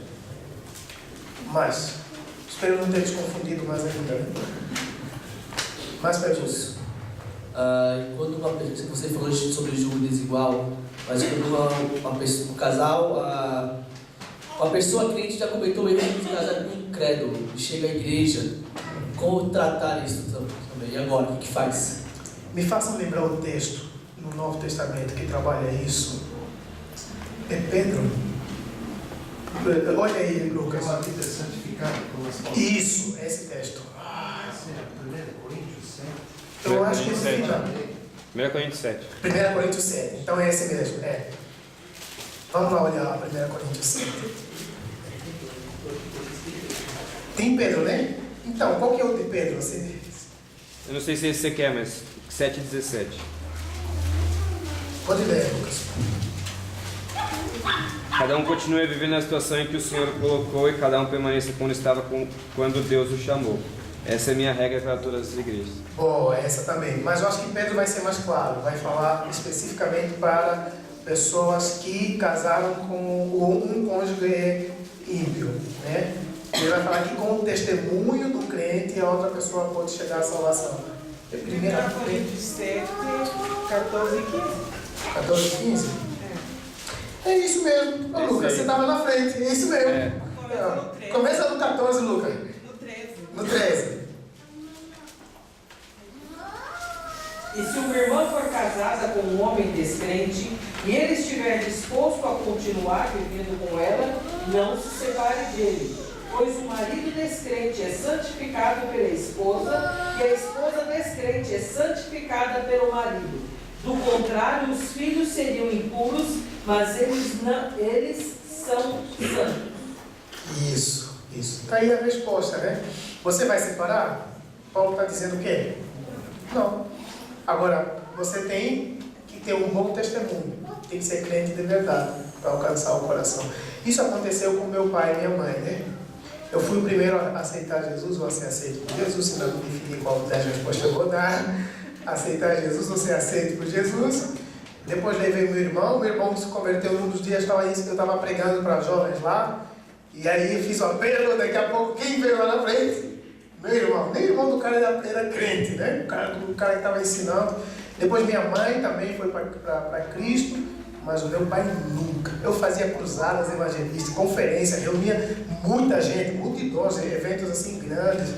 Mas espero não ter te confundido mais ainda, né? Mais perguntas?
Quando você falou sobre julgo desigual, mas quando um casal, uma pessoa crente já cometeu o erro de casar com um incrédulo e chega à igreja, como tratar isso também? E agora, o que faz?
Me façam lembrar o texto no Novo Testamento que trabalha isso. É Pedro. Olha aí, Lucas.
Uma vida santificada como as palavras.
Isso, esse texto.
Esse é 1 Coríntios 7.
Eu acho que esse é
1 Coríntios 7.
1 Coríntios 7. Então é esse mesmo. É. Vamos lá olhar 1 Coríntios 7. Tem Pedro, né? Então, qual que é o de Pedro?
Eu não sei se esse você quer, mas 7,17.
Pode ler, Lucas.
Cada um continue vivendo na situação em que o Senhor o colocou e cada um permaneça quando estava quando Deus o chamou. Essa é a minha regra para todas as igrejas.
Boa, essa também. Mas eu acho que Pedro vai ser mais claro. Vai falar especificamente para pessoas que casaram com um cônjuge ímpio, né? Ele vai falar que com o testemunho do crente a outra pessoa pode chegar à salvação. É 1
Coríntios 7, 14 e 15.
14 e 15? É isso mesmo. Ô, Lucas, você estava na frente. É isso mesmo. Começa no 14, Lucas. No 13.
E se uma irmã for casada com um homem descrente e ele estiver disposto a continuar vivendo com ela, não se separe dele. Pois o marido descrente é santificado pela esposa e a esposa descrente é santificada pelo marido. Do contrário, os filhos seriam impuros, mas eles são santos.
Isso. Está aí a resposta, né? Você vai separar? Paulo está dizendo o quê? Não. Agora, você tem que ter um bom testemunho. Tem que ser crente de verdade para alcançar o coração. Isso aconteceu com meu pai e minha mãe, né? Eu fui o primeiro a aceitar Jesus, ou a ser aceito por Jesus, se não me definir qual das respostas eu vou dar. Aceitar Jesus ou ser aceito por Jesus. Depois levei meu irmão se converteu num dos dias, eu estava pregando para jovens lá, e aí eu fiz o apelo, daqui a pouco, quem veio lá na frente? Meu irmão, nem o irmão do cara era crente, né? O cara que estava ensinando. Depois minha mãe também foi para Cristo, mas o meu pai nunca. Eu fazia cruzadas evangelísticas, conferências, reunia muita gente, multidões, eventos assim grandes,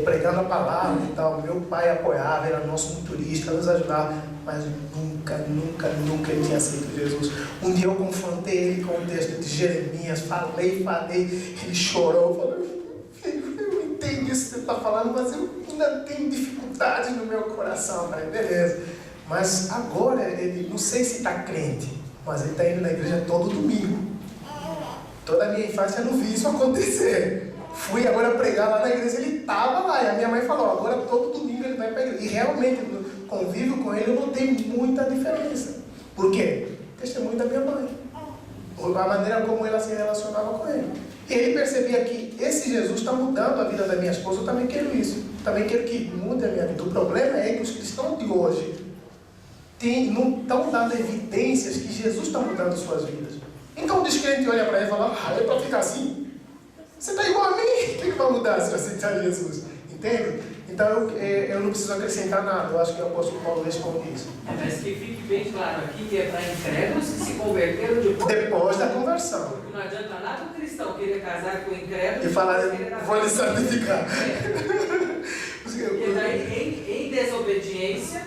pregando a palavra e tal. Meu pai apoiava, era nosso motorista, nos ajudava, mas nunca ele tinha aceito Jesus. Um dia eu confrontei ele com o texto de Jeremias, falei, ele chorou, falou: filho, eu entendo isso que você está falando, mas eu ainda tenho dificuldade no meu coração. Falei, beleza. Mas agora, ele não sei se está crente, mas ele está indo na igreja todo domingo. Toda a minha infância eu não vi isso acontecer. Fui agora pregar lá na igreja, ele estava lá, e a minha mãe falou: agora todo domingo ele vai para a igreja. E realmente, no convívio com ele, eu notei muita diferença. Por quê? Testemunho da minha mãe. A maneira como ela se relacionava com ele. E ele percebia que esse Jesus está mudando a vida da minha esposa, eu também quero isso. Também quero que mude a minha vida. O problema é que os cristãos de hoje não estão dando evidências que Jesus está mudando suas vidas. Então o descrente olha para ele e fala: é para ficar assim? Você está igual a mim? O que vai mudar se eu aceitar Jesus? Entende? Então eu não preciso acrescentar nada. Eu acho que o apóstolo Paulo responde isso.
Mas que fique bem claro aqui que é para incrédulos que se converteram
depois da conversão.
Porque não adianta nada um cristão querer casar com incrédulos
e falar: vou lhe santificar.
Porque daí em desobediência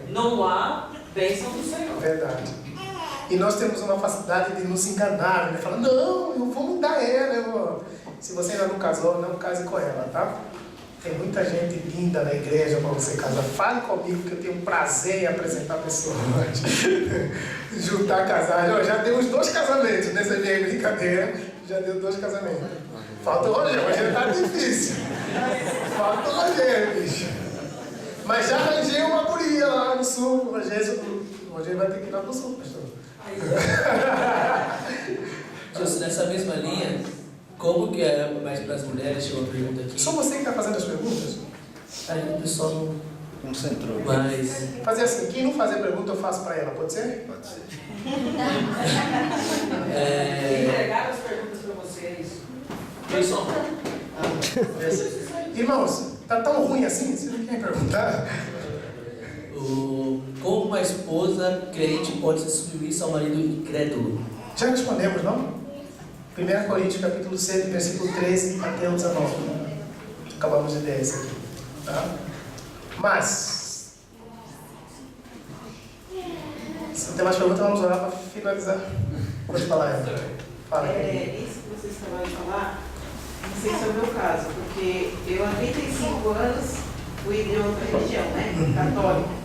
não há bênção do Senhor.
Verdade. E nós temos uma facilidade de nos enganar, né? Falar: não, eu vou mudar ela. Se você ainda não casou, não case com ela, tá? Tem muita gente linda na igreja para você casar. Fale comigo que eu tenho prazer em apresentar pessoas. Juntar casais. Eu já dei uns 2 casamentos nessa minha brincadeira. Já deu 2 casamentos. Falta o Rogério. Hoje está difícil. Falta o Rogério, bicho. Mas já arranjei uma guria lá no sul. O Rogério vai ter que ir lá pro sul, pastor.
Justo, nessa mesma linha, como que é mais para as mulheres? Chegou uma pergunta aqui.
Só você que está fazendo as perguntas?
Aí o pessoal não
concentrou.
Mas...
Fazer assim, quem não fazer pergunta eu faço para ela, pode ser?
Pode ser.
Entregaram as perguntas para vocês.
Pessoal.
Irmãos, tá tão ruim assim? Vocês não querem perguntar?
Como uma esposa crente pode se submissa ao marido incrédulo?
Já respondemos, não? 1 Coríntios capítulo 7, versículo 13 até o 19. Acabamos de ler isso aqui. Tá? Mas, se não tem mais perguntas, vamos orar para finalizar. Pode falar, Eva. Fala.
Isso que vocês acabaram de falar, não sei se é o meu caso, porque eu há 35 anos fui de outra religião, né? Católica.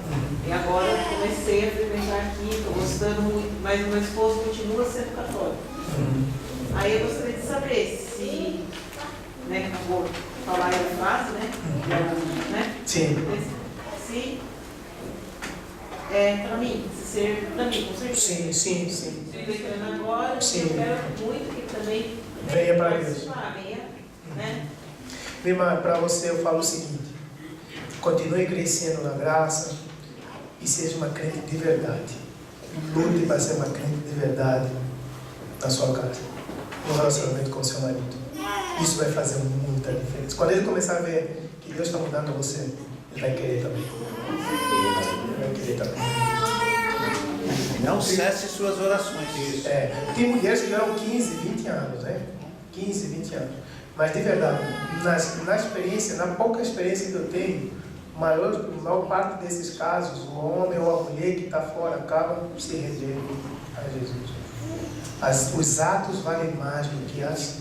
E agora eu comecei a frequentar aqui, estou gostando muito, mas o meu esposo continua sendo católico. Aí eu gostaria de saber se, né, que eu vou falar a frase, né?
Sim.
Se é para mim, se ser para mim, com certeza.
Sim.
Estou declarando agora,
Sim.
eu quero muito que ele também
venha para Deus.
Né?
Irmã, para você eu falo o seguinte: continue crescendo na graça e seja uma crente de verdade. Lute para ser uma crente de verdade na sua casa, no relacionamento com o seu marido. Isso vai fazer muita diferença. Quando ele começar a ver que Deus está mudando você, ele vai querer também. Ele vai querer também.
Não cesse suas orações.
Tem mulheres que duram 15, 20 anos, né? 15, 20 anos. Mas de verdade, na experiência, na pouca experiência que eu tenho, a maior parte desses casos, o homem ou a mulher que está fora acaba se rendendo a Jesus. Os atos valem mais do que as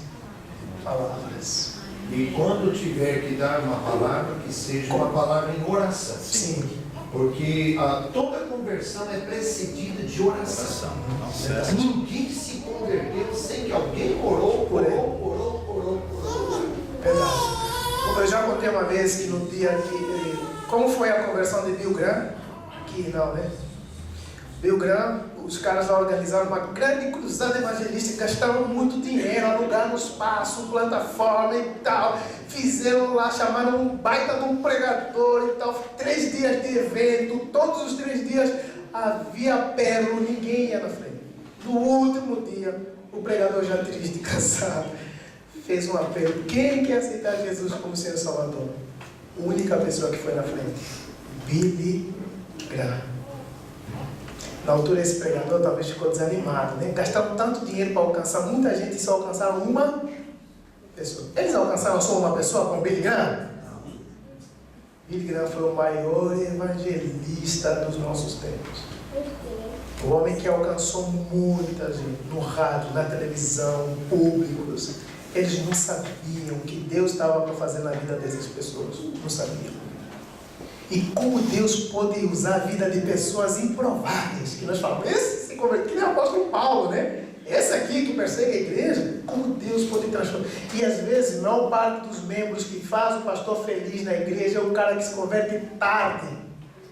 palavras.
E quando tiver que dar uma palavra, que seja uma palavra em oração.
Sim.
Porque toda conversão é precedida de oração. Ninguém se converteu sem que alguém orou.
Verdade. Eu já contei uma vez que no dia que... Como foi a conversão de Bill Graham? Aqui não, né? Bill Graham, os caras lá organizaram uma grande cruzada evangelística, gastaram muito dinheiro, alugaram espaço, plataforma e tal. Fizeram lá, chamaram um baita de um pregador e tal. 3 dias de evento, todos os 3 dias havia pérola, ninguém ia na frente. No último dia, o pregador já triste, cansado, fez um apelo: quem quer aceitar Jesus como Senhor e Salvador? A única pessoa que foi na frente, Billy Graham. Na altura esse pregador talvez ficou desanimado, né? Gastaram tanto dinheiro para alcançar muita gente e só alcançaram uma pessoa. Eles alcançaram só uma pessoa com Billy Graham? Billy Graham foi o maior evangelista dos nossos tempos. O homem que alcançou muita gente, no rádio, na televisão, públicos. Eles não sabiam o que Deus estava para fazer na vida dessas pessoas. Não sabiam. E como Deus pode usar a vida de pessoas improváveis. Que nós falamos, esse se converteu, que nem o apóstolo Paulo, né? Esse aqui que persegue a igreja, como Deus pode transformar. E às vezes, não parte dos membros que faz o pastor feliz na igreja é o cara que se converte tarde,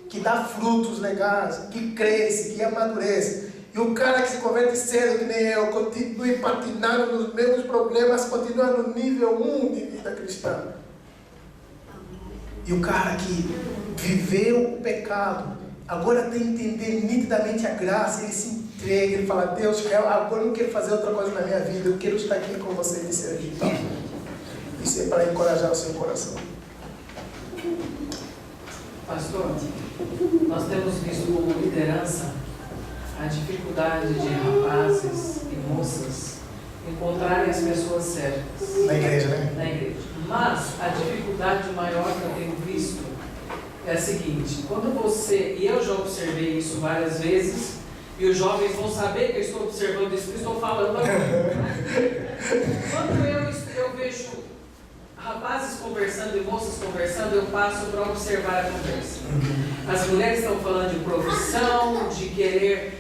que dá frutos legais, que cresce, que amadurece. E o cara que se converte cedo, que nem eu, continua patinando nos mesmos problemas, continua no nível 1 de vida cristã. E o cara que viveu o pecado, agora tem que entender nitidamente a graça, ele se entrega, ele fala: Deus, agora eu não quero fazer outra coisa na minha vida, eu quero estar aqui com você e ser aqui. Então, isso é para encorajar o seu coração.
Pastor, nós temos visto como liderança a dificuldade de rapazes e moças encontrarem as pessoas certas.
Na igreja, né?
Na igreja. Mas a dificuldade maior que eu tenho visto é a seguinte: quando você, e eu já observei isso várias vezes, e os jovens vão saber que eu estou observando isso, que eu estou falando agora. Quando eu vejo rapazes conversando e moças conversando, eu passo para observar a conversa. As mulheres estão falando de profissão, de querer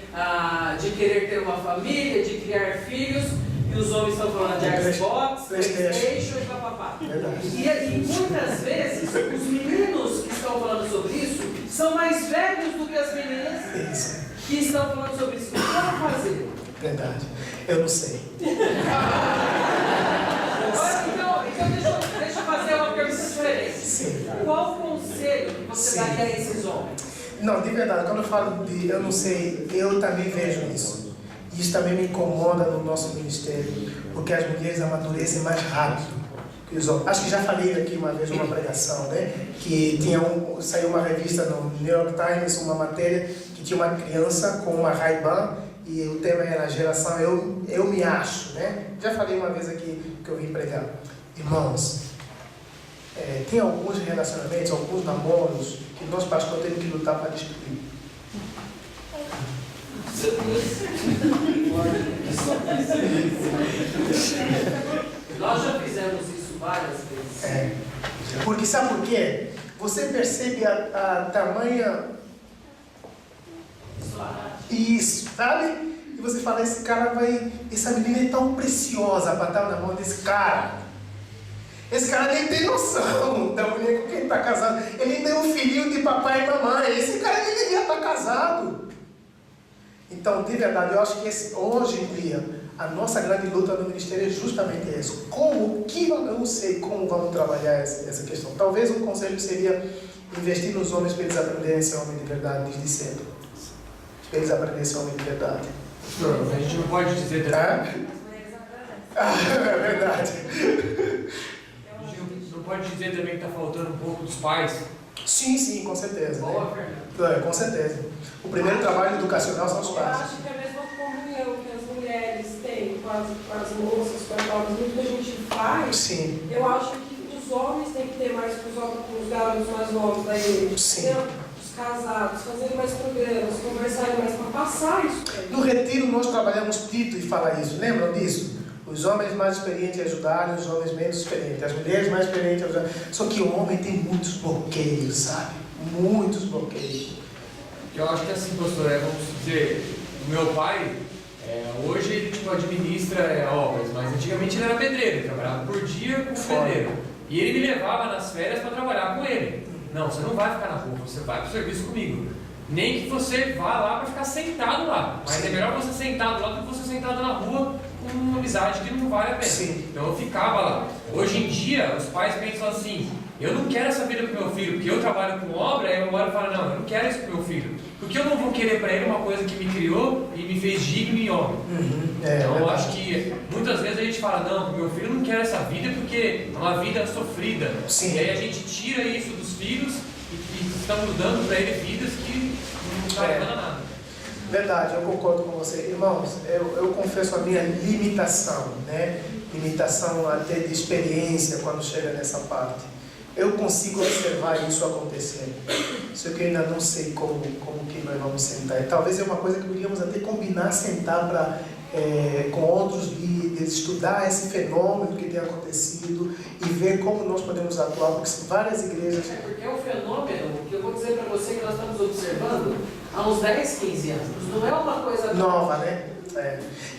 ter uma família, de criar filhos, e os homens estão falando de Xbox, PlayStation e papapá. E muitas vezes os meninos que estão estão falando sobre isso são mais velhos do que as meninas que estão falando sobre isso. Como fazer?
Verdade. Eu não sei.
Então deixa eu fazer uma pergunta diferente.
Sim.
Qual o conselho que você daria a esses homens?
Não, de verdade, quando eu falo de eu não sei, eu também vejo isso. Isso também me incomoda no nosso ministério, porque as mulheres amadurecem mais rápido que os homens. Acho que já falei aqui uma vez numa pregação, né? Que saiu uma revista no New York Times, uma matéria que tinha uma criança com uma Ray-Ban e o tema era a geração eu me acho, né? Já falei uma vez aqui que eu vim pregar. Irmãos, tem alguns relacionamentos, alguns namoros que nós pastores temos que lutar para destruir.
Nós já fizemos isso várias vezes.
Porque sabe por quê? Você percebe a tamanha... Isso, sabe? E você fala, essa menina é tão preciosa para estar na mão desse cara. Esse cara nem tem noção da mulher com quem está casado. Ele tem um filhinho de papai e mamãe. Esse cara nem devia estar casado. Então, de verdade, eu acho que hoje em dia, a nossa grande luta no ministério é justamente essa. Eu não sei como vamos trabalhar essa questão. Talvez um conselho seria investir nos homens para eles aprenderem a ser homem de verdade desde cedo. Para eles aprenderem a ser homem de verdade.
A gente não pode dizer também.
É verdade.
A gente não pode dizer também que está faltando um pouco dos pais.
Sim, com certeza.
Boa, Fernando.
Com certeza. O primeiro trabalho educacional são os
Eu
pais.
acho que a mesma comunhão que as mulheres têm com as moças, com as jovens, muito que a gente faz,
Sim.
eu acho que os homens têm que ter mais com os garotos mais novos da igreja.
Sim.
Os casados, fazerem mais programas, conversarem mais para passar isso.
No retiro nós trabalhamos Tito e fala isso. Lembram disso? Os homens mais experientes ajudarem os homens menos experientes. As mulheres mais experientes ajudarem. Só que o homem tem muitos bloqueios, sabe? Muitos bloqueios.
Eu acho que assim, pastor, vamos dizer, o meu pai, hoje ele administra obras, mas antigamente ele era pedreiro, ele trabalhava por dia com o pedreiro. E ele me levava nas férias para trabalhar com ele. Não, você não vai ficar na rua, você vai para o serviço comigo. Nem que você vá lá para ficar sentado lá. Mas é melhor você sentado lá do que você sentado na rua com uma amizade que não vale a pena.
Sim.
Então eu ficava lá. Hoje em dia, os pais pensam assim, eu não quero essa vida para o meu filho, porque eu trabalho com obra, aí eu olho e falo, não, eu não quero isso para o meu filho. Porque eu não vou querer para ele uma coisa que me criou e me fez digno e homem. Então eu acho que muitas vezes a gente fala, não, meu filho não quer essa vida porque é uma vida sofrida.
Sim.
E aí a gente tira isso dos filhos e estamos dando para ele vidas que não estão levando a nada.
Verdade, eu concordo com você. Irmãos, eu confesso a minha limitação, né? Limitação até de experiência quando chega nessa parte. Eu consigo observar isso acontecendo. Só que eu ainda não sei como que nós vamos sentar. E talvez é uma coisa que poderíamos até combinar, sentar com outros líderes, estudar esse fenômeno que tem acontecido e ver como nós podemos atuar, porque são várias igrejas.
Porque é um fenômeno que eu vou dizer para você que nós estamos observando há uns 10, 15 anos. Não é uma coisa
nova, né?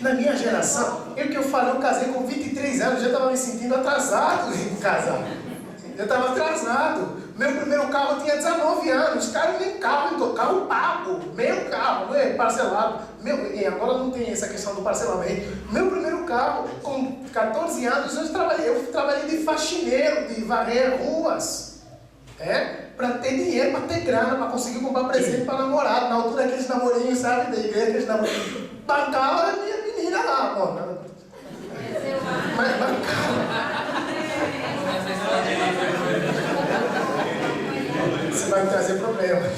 Na minha geração, eu casei com 23 anos, já estava me sentindo atrasado em casar. Eu estava atrasado. Meu primeiro carro tinha 19 anos. Cara, nem carro pago. Meu carro, não é parcelado. E agora não tem essa questão do parcelamento. Meu primeiro carro, com 14 anos, eu trabalhei de faxineiro, de varrer ruas. Para ter dinheiro, para ter grana, para conseguir comprar presente para namorado. Na altura, aqueles namorinhos, sabe, da igreja, aqueles namorinhos. Bancava a minha menina lá, mano. Mas bancava. Você vai me trazer problemas.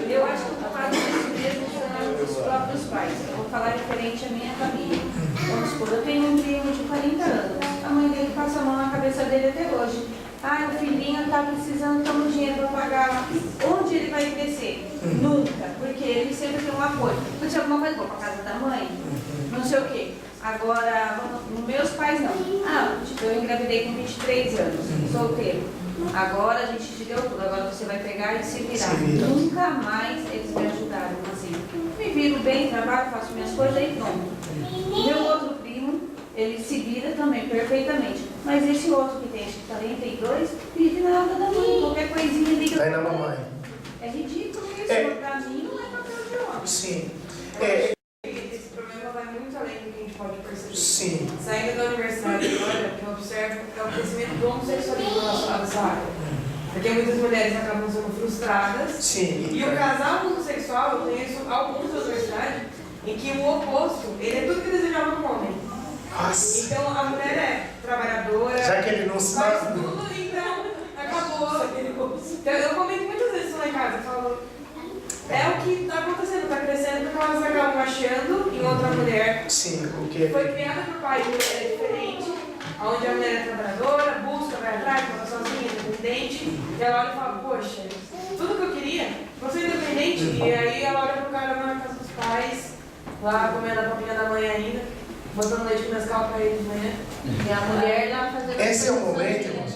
Eu acho que o culpado disso mesmo são os próprios pais. Eu vou falar diferente à minha família. Vamos supor, eu tenho um primo de 40 anos. A mãe dele passa a mão na cabeça dele até hoje. O filhinho está precisando de dinheiro para pagar. Onde ele vai crescer? Nunca. Porque ele sempre tem um apoio. Não tinha alguma coisa, vou para casa da mãe? Não sei o quê. Agora, meus pais não. Eu engravidei com 23 anos, solteiro. Agora a gente te deu tudo, agora você vai pegar e se virar. Nunca mais eles me ajudaram assim. Me viro bem, trabalho, faço minhas coisas e pronto. Meu outro primo, ele se vira também perfeitamente. Mas esse outro que tem, acho que 42, vive na onda da mãe. Qualquer coisinha liga.
Vai na mamãe.
É ridículo isso. Pra mim não é papel de homem.
Sim.
Esse problema vai muito além do que a gente pode perceber.
Sim.
Saindo da universidade agora, o que eu observo é o crescimento do homossexualismo relacionado a essa área. Porque muitas mulheres acabam sendo frustradas.
Sim.
E o casal homossexual, eu conheço alguns da universidade, em que o oposto, ele é tudo que desejava no homem.
Nossa.
Então a mulher é trabalhadora,
Já que ele não se
faz tudo, então acabou. Então, eu comento muitas vezes isso lá em casa, eu falo, é o que está acontecendo, está crescendo porque elas acabam achando em outra mulher.
Sim, o que
Foi criada por pai de mulher diferente, onde a mulher é trabalhadora, busca, vai atrás, mora sozinha, independente, e ela olha e fala, poxa, tudo que eu queria, vou ser independente, e aí ela olha pro cara na casa dos pais, lá comendo a papinha da mãe ainda, botando leite com Nescau pra ele de manhã.
E a mulher lá fazendo.
Esse é o momento, irmãos.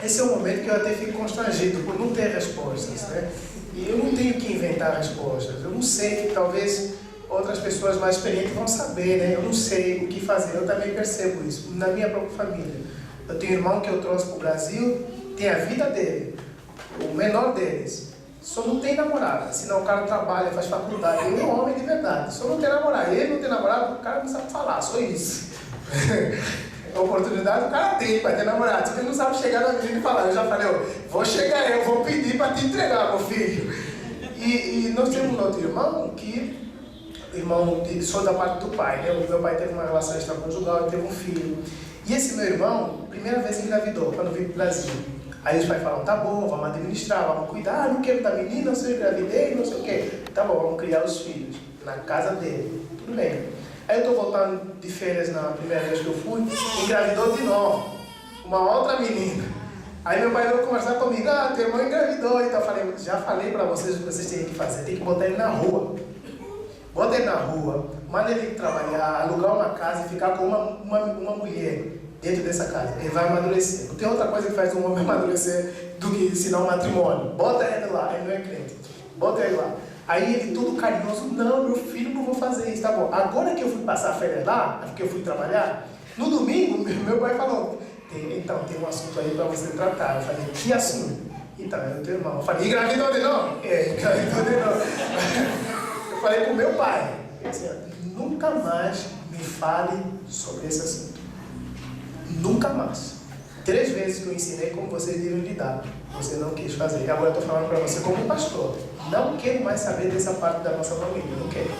Esse é o momento que eu até fico constrangido por não ter respostas, né? E eu não tenho que inventar respostas. Eu não sei, talvez outras pessoas mais experientes vão saber, né? Eu não sei o que fazer. Eu também percebo isso na minha própria família. Eu tenho um irmão que eu trouxe para o Brasil, tem a vida dele, o menor deles. Só não tem namorada, senão o cara trabalha, faz faculdade. Ele é um homem de verdade, só não tem namorada. Ele não tem namorada, o cara não sabe falar, só isso. A oportunidade o cara tem para ter namorado, só que ele não sabe chegar na vida e falar. Eu já falei, vou chegar, eu vou pedir para te entregar, meu filho. E nós temos um outro irmão sou da parte do pai, né? O meu pai teve uma relação extraconjugal e teve um filho. E esse meu irmão, primeira vez engravidou, quando veio para o Brasil. Aí os pais falam, tá bom, vamos administrar, vamos cuidar, não quero dar menina, se eu engravidei, não sei o quê. Tá bom, vamos criar os filhos na casa dele, tudo bem. Aí eu tô voltando de férias na primeira vez que eu fui, engravidou de novo, uma outra menina. Aí meu pai veio conversar comigo, teu irmão engravidou, então eu falei, já falei pra vocês o que vocês têm que fazer, tem que botar ele na rua. Bota ele na rua, manda ele trabalhar, alugar uma casa e ficar com uma mulher dentro dessa casa. Ele vai amadurecer. Não tem outra coisa que faz um homem amadurecer do que ensinar um matrimônio. Bota ele lá, ele não é crente. Bota ele lá. Aí ele todo carinhoso, não, meu filho, não vou fazer isso, tá bom. Agora que eu fui passar a férias lá, porque eu fui trabalhar, no domingo, meu pai falou, então, tem um assunto aí para você tratar. Eu falei, que assunto? Então, é o teu irmão. Eu falei, engravidou de novo? Engravidou de novo. Eu falei com meu pai, nunca mais me fale sobre esse assunto. Nunca mais. 3 vezes que eu ensinei como vocês devem lidar, você não quis fazer. E agora eu estou falando para você como pastor. Não quero mais saber dessa parte da nossa família, não quero.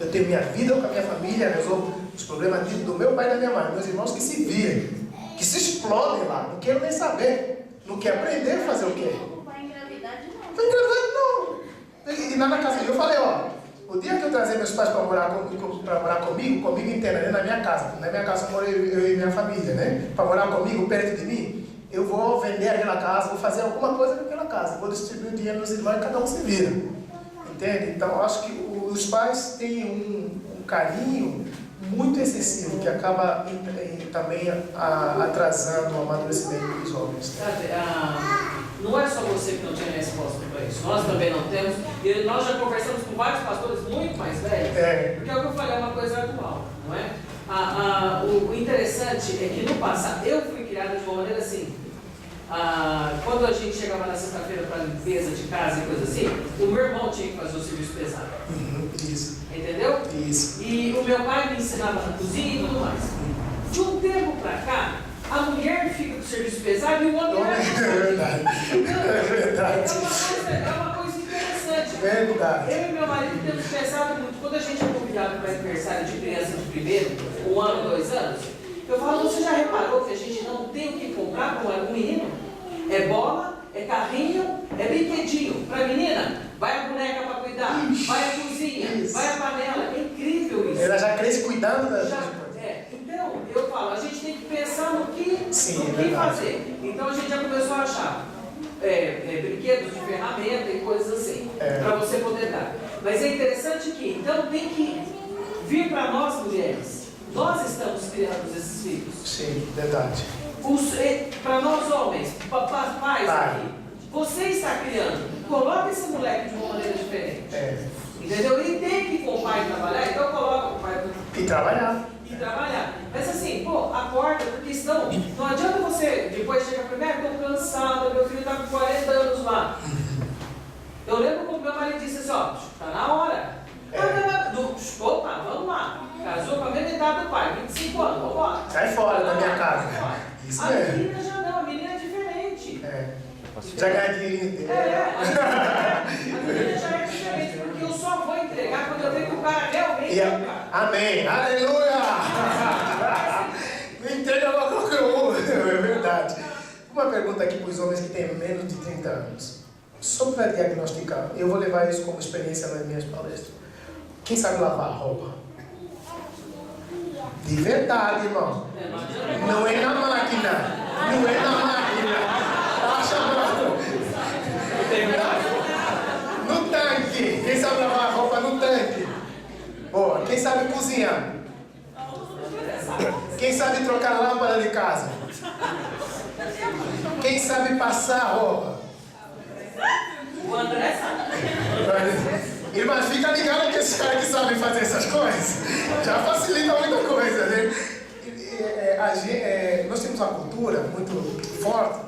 Eu tenho minha vida com a minha família, resolvo os problemas do meu pai e da minha mãe, meus irmãos que se virem, que se explodem lá, não quero nem saber. Não quer aprender a fazer o quê?
Não vai engravidar de novo.
Não engravidar não. E lá na casa, eu falei, o dia que eu trazer meus pais para morar comigo inteira, né, na minha casa. Na minha casa eu moro eu e minha família, né? Para morar comigo, perto de mim, eu vou vender aquela casa, vou fazer alguma coisa naquela casa. Vou distribuir o dinheiro nos irmãos e cada um se vira. Entende? Então, eu acho que os pais têm um carinho muito excessivo que acaba também atrasando o amadurecimento dos homens.
Não é só você que não tinha resposta para isso, nós também não temos, e nós já conversamos com vários pastores muito mais velhos, porque é o que eu falei, é uma coisa atual, não é? O interessante é que no passado, eu fui criada de uma maneira assim, quando a gente chegava na sexta-feira para limpeza de casa e coisa assim, o meu irmão tinha que fazer o serviço pesado.
Isso.
Entendeu?
Isso.
E o meu pai me ensinava na cozinha e tudo mais. De um tempo para cá, a mulher fica com o serviço pesado e o homem
é verdade. É verdade.
É uma coisa interessante.
Verdade.
Eu e meu marido temos pensado muito. Quando a gente é convidado para aniversário de criança de primeiro, 1 ano, 2 anos, eu falo, você já reparou que a gente não tem o que comprar para um menino? É bola, é carrinho, é brinquedinho. Para a menina, vai a boneca para cuidar, vai a cozinha, vai a panela. É incrível isso.
Ela já cresce cuidando das coisas.
Então, eu falo, a gente tem que pensar no que
verdade.
fazer. Então a gente já começou a achar brinquedos de ferramenta e coisas assim, para você poder dar. Mas é interessante que, então, tem que vir para nós mulheres. Nós estamos criando esses filhos.
Sim, verdade.
Para nós homens, pais aqui, você está criando. Coloca esse moleque de uma maneira diferente. Entendeu? Ele tem que ir com o pai trabalhar, então coloca o pai.
E trabalhar.
E trabalhar. Mas assim, pô, acorda, porque senão não adianta você depois chegar primeiro, estou cansada, meu filho está com 40 anos lá. Eu lembro como meu marido disse assim, ó, tá na hora. Opa, vamos lá. Casou com a mesma idade do pai, 25 anos, vamos lá.
Sai fora da minha casa. Isso
A
é.
menina já não, a menina é diferente.
Já ganha dinheirinho.
A menina já é diferente, porque eu só vou entregar quando eu ver que o cara realmente é o cara.
Amém. Aleluia! Não entrega pra qualquer um. É verdade. Uma pergunta aqui para os homens que têm menos de 30 anos. Só para diagnosticar, eu vou levar isso como experiência nas minhas palestras. Quem sabe lavar a roupa? De verdade, irmão. Não é na máquina. Não é na máquina. Tá chamando. No tanque. Quem sabe lavar a roupa no tanque? Boa. Quem sabe cozinhar? Quem sabe trocar a lâmpada de casa? Quem sabe passar a roupa?
O André sabe.
Irmãs, fica ligado que esses caras que sabem fazer essas coisas já facilita muita coisa, né? Nós temos uma cultura muito forte,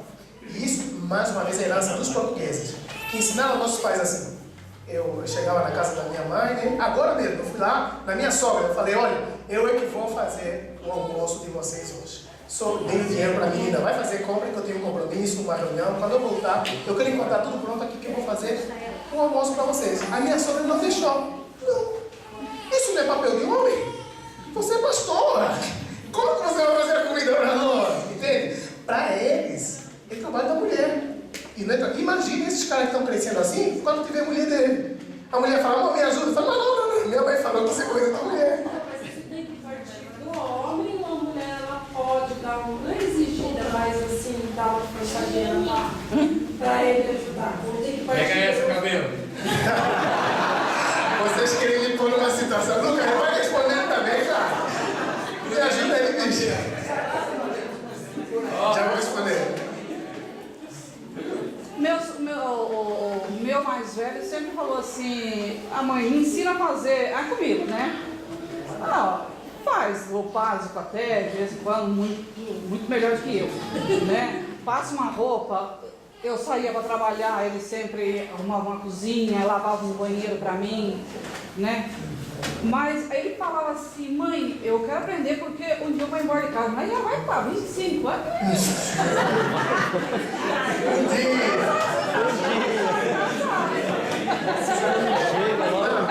e isso, mais uma vez, é herança dos portugueses, que ensinaram nossos pais assim. Eu chegava na casa da minha mãe, né? Agora mesmo, eu fui lá na minha sogra, eu falei, olha, eu é que vou fazer o almoço de vocês hoje. Dei dinheiro para a menina, vai fazer compra que eu tenho um compromisso, uma reunião. Quando eu voltar, eu quero encontrar tudo pronto aqui que eu vou fazer um almoço para vocês. A minha sogra não deixou. Não. Isso não é papel de homem. Você é pastora. Como que você vai fazer a comida para nós? Entende? Para eles, é trabalho da mulher. E não é imagina esses caras que estão crescendo assim, quando tiver mulher dele. A mulher fala, amor, me ajuda. Fala, não. Minha mãe falou que isso é coisa da mulher.
Pode dar uma exigida mais assim, dar uma forçadinha lá, pra ele ajudar.
Pega essa, cabelo.
Vocês querem me pôr numa situação. Lucas, vai respondendo também, cara. Me ajuda aí, bicho. Já vou responder.
Meu mais velho sempre falou assim, a mãe me ensina a fazer a comida, né? Faz o básico até, de vez em quando, muito melhor do que eu, né? Passa uma roupa, eu saía para trabalhar, ele sempre arrumava uma cozinha, lavava um banheiro para mim, né? Mas aí ele falava assim, mãe, eu quero aprender porque um dia eu vou embora de casa, mas já vai para 25 anos.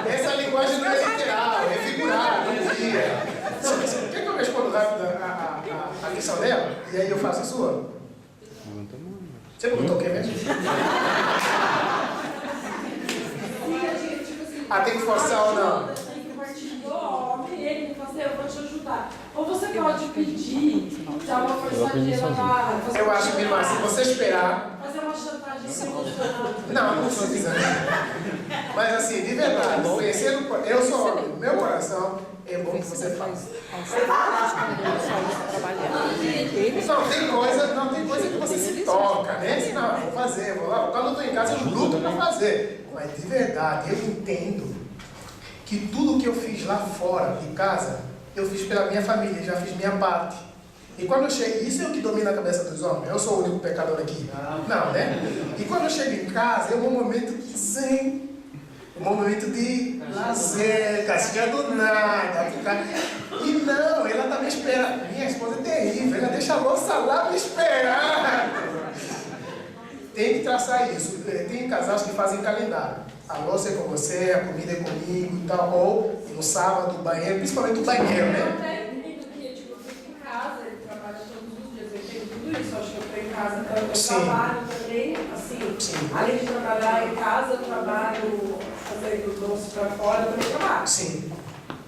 Essa linguagem não é literal, é figurada, um dia. Quer que eu respondo rápido a questão dela? E aí eu faço a sua? Você perguntou o que mesmo? Tem que forçar ou não?
Ele você, eu vou te ajudar. Ou você pode pedir, dar uma forçadinha lá.
Eu acho que, irmã, se você esperar.
Fazer uma chantagem emocional.
Não precisa. Mas assim, de verdade, conhecendo. Eu sou homem, meu coração é bom que você faça. Não, tem coisa que você se toca, né? Não, vou fazer, vou lá. Quando eu estou em casa, eu luto para fazer. Mas de verdade, eu entendo que tudo que eu fiz lá fora de casa, eu fiz pela minha família, já fiz minha parte. E quando eu chego, isso é o que domina a cabeça dos homens, eu sou o único pecador aqui. Não, né? E quando eu chego em casa, é um momento de zen, um momento de lazer, castiga do nada. E não, ela também espera. Minha esposa é terrível, ela deixa a louça lá me esperar. Tem que traçar isso. Tem casais que fazem calendário. A louça é com você, a comida é comigo e tal. Ou no sábado, o banheiro, principalmente o banheiro, né?
Acho que eu estou em casa, eu trabalho também, assim, além de trabalhar em casa, eu trabalho fazendo doce para fora, eu também trabalho.
Sim.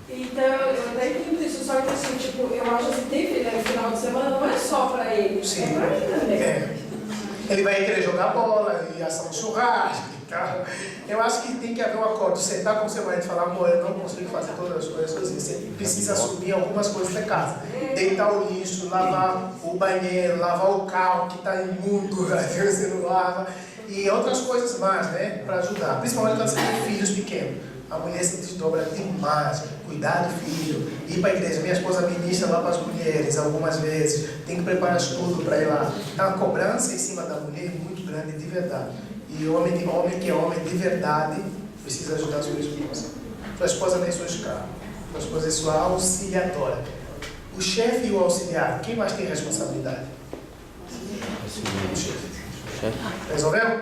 Então, eu até entendo isso, só que assim, tipo, eu acho assim, tem né, final de semana não é só para ele, é para mim também.
Ele vai querer jogar bola e assar um churrasco e tal. Eu acho que tem que haver um acordo, sentar com o seu marido e falar, amor, eu não consigo fazer todas as coisas sozinho, você precisa assumir algumas coisas da casa. Deitar o lixo, lavar o banheiro, lavar o carro que está imundo, você não lava, e outras coisas mais, né, para ajudar. Principalmente quando você tem filhos pequenos. a mulher se desdobra demais. Cuidar do filho, ir para a igreja. Minha esposa ministra lá para as mulheres algumas vezes. Tem que preparar tudo para ir lá. Então, a cobrança em cima da mulher é muito grande, de verdade. E homem que é homem de verdade precisa ajudar a sua esposa. Sua esposa não é sua escrava. Sua esposa é sua auxiliadora. O chefe e o auxiliar, quem mais tem responsabilidade? O chefe. Resolveu?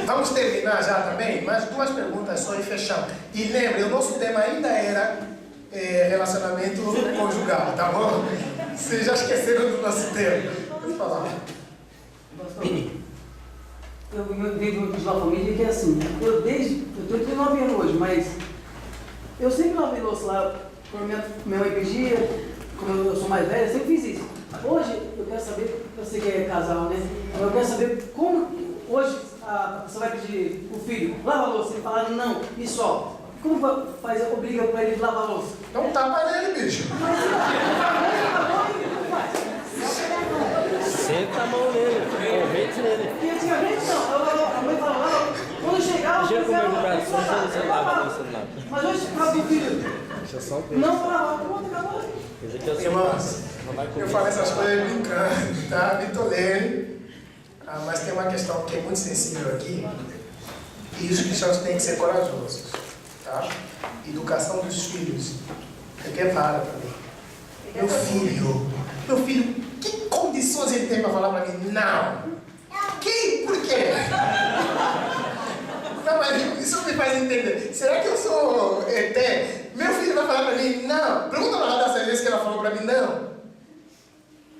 Vamos terminar já também, mais 2 perguntas só e fechamos. E lembre, o nosso tema ainda era relacionamento conjugal, tá bom? Vocês já esqueceram do nosso tema. Vamos falar.
Eu venho de uma família que é assim, eu estou 39 anos hoje, mas eu sempre lavei louça lá, quando minha mãe pedia, como eu sou mais velha, eu sempre fiz isso. Hoje, eu quero saber, você que é casal, né? Eu quero saber como, hoje, você vai pedir o filho, lava a louça, ele falar não, e só. Como faz, obriga para ele lavar a louça?
Então tapa nele, bicho.
Senta a mão nele, corrente nele.
E antigamente não, a mãe falava, quando chegava, eu mas hoje, para o filho, não falava, conta, acabou.
Irmãos, eu falo essas coisas brincando, tá? Me tolere. Mas tem uma questão que é muito sensível aqui. E os cristãos têm que ser corajosos, tá? Educação dos filhos. Prepara para mim. Meu filho, que condições ele tem para falar para mim? Não. Por quê? Não, mas isso me faz entender. Será que eu sou ET? Meu filho vai falar para mim? Não. Pergunta na Radassa às vezes que ela falou para mim não.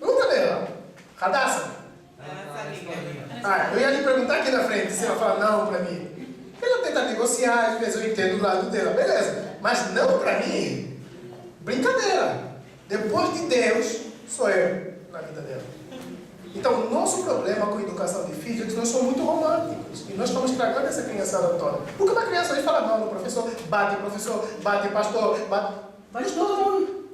Pergunta dela. Radassa? Eu ia lhe perguntar aqui na frente se ela fala não para mim. Ela tenta negociar, às vezes eu entendo do lado dela, beleza. Mas não para mim, brincadeira. Depois de Deus, sou eu na vida dela. Então, o nosso problema com a educação de filhos é que nós somos muito românticos. E nós estamos estragando essa criançada toda. Porque uma criança hoje fala mal no professor, bate pastor, bate todo mundo.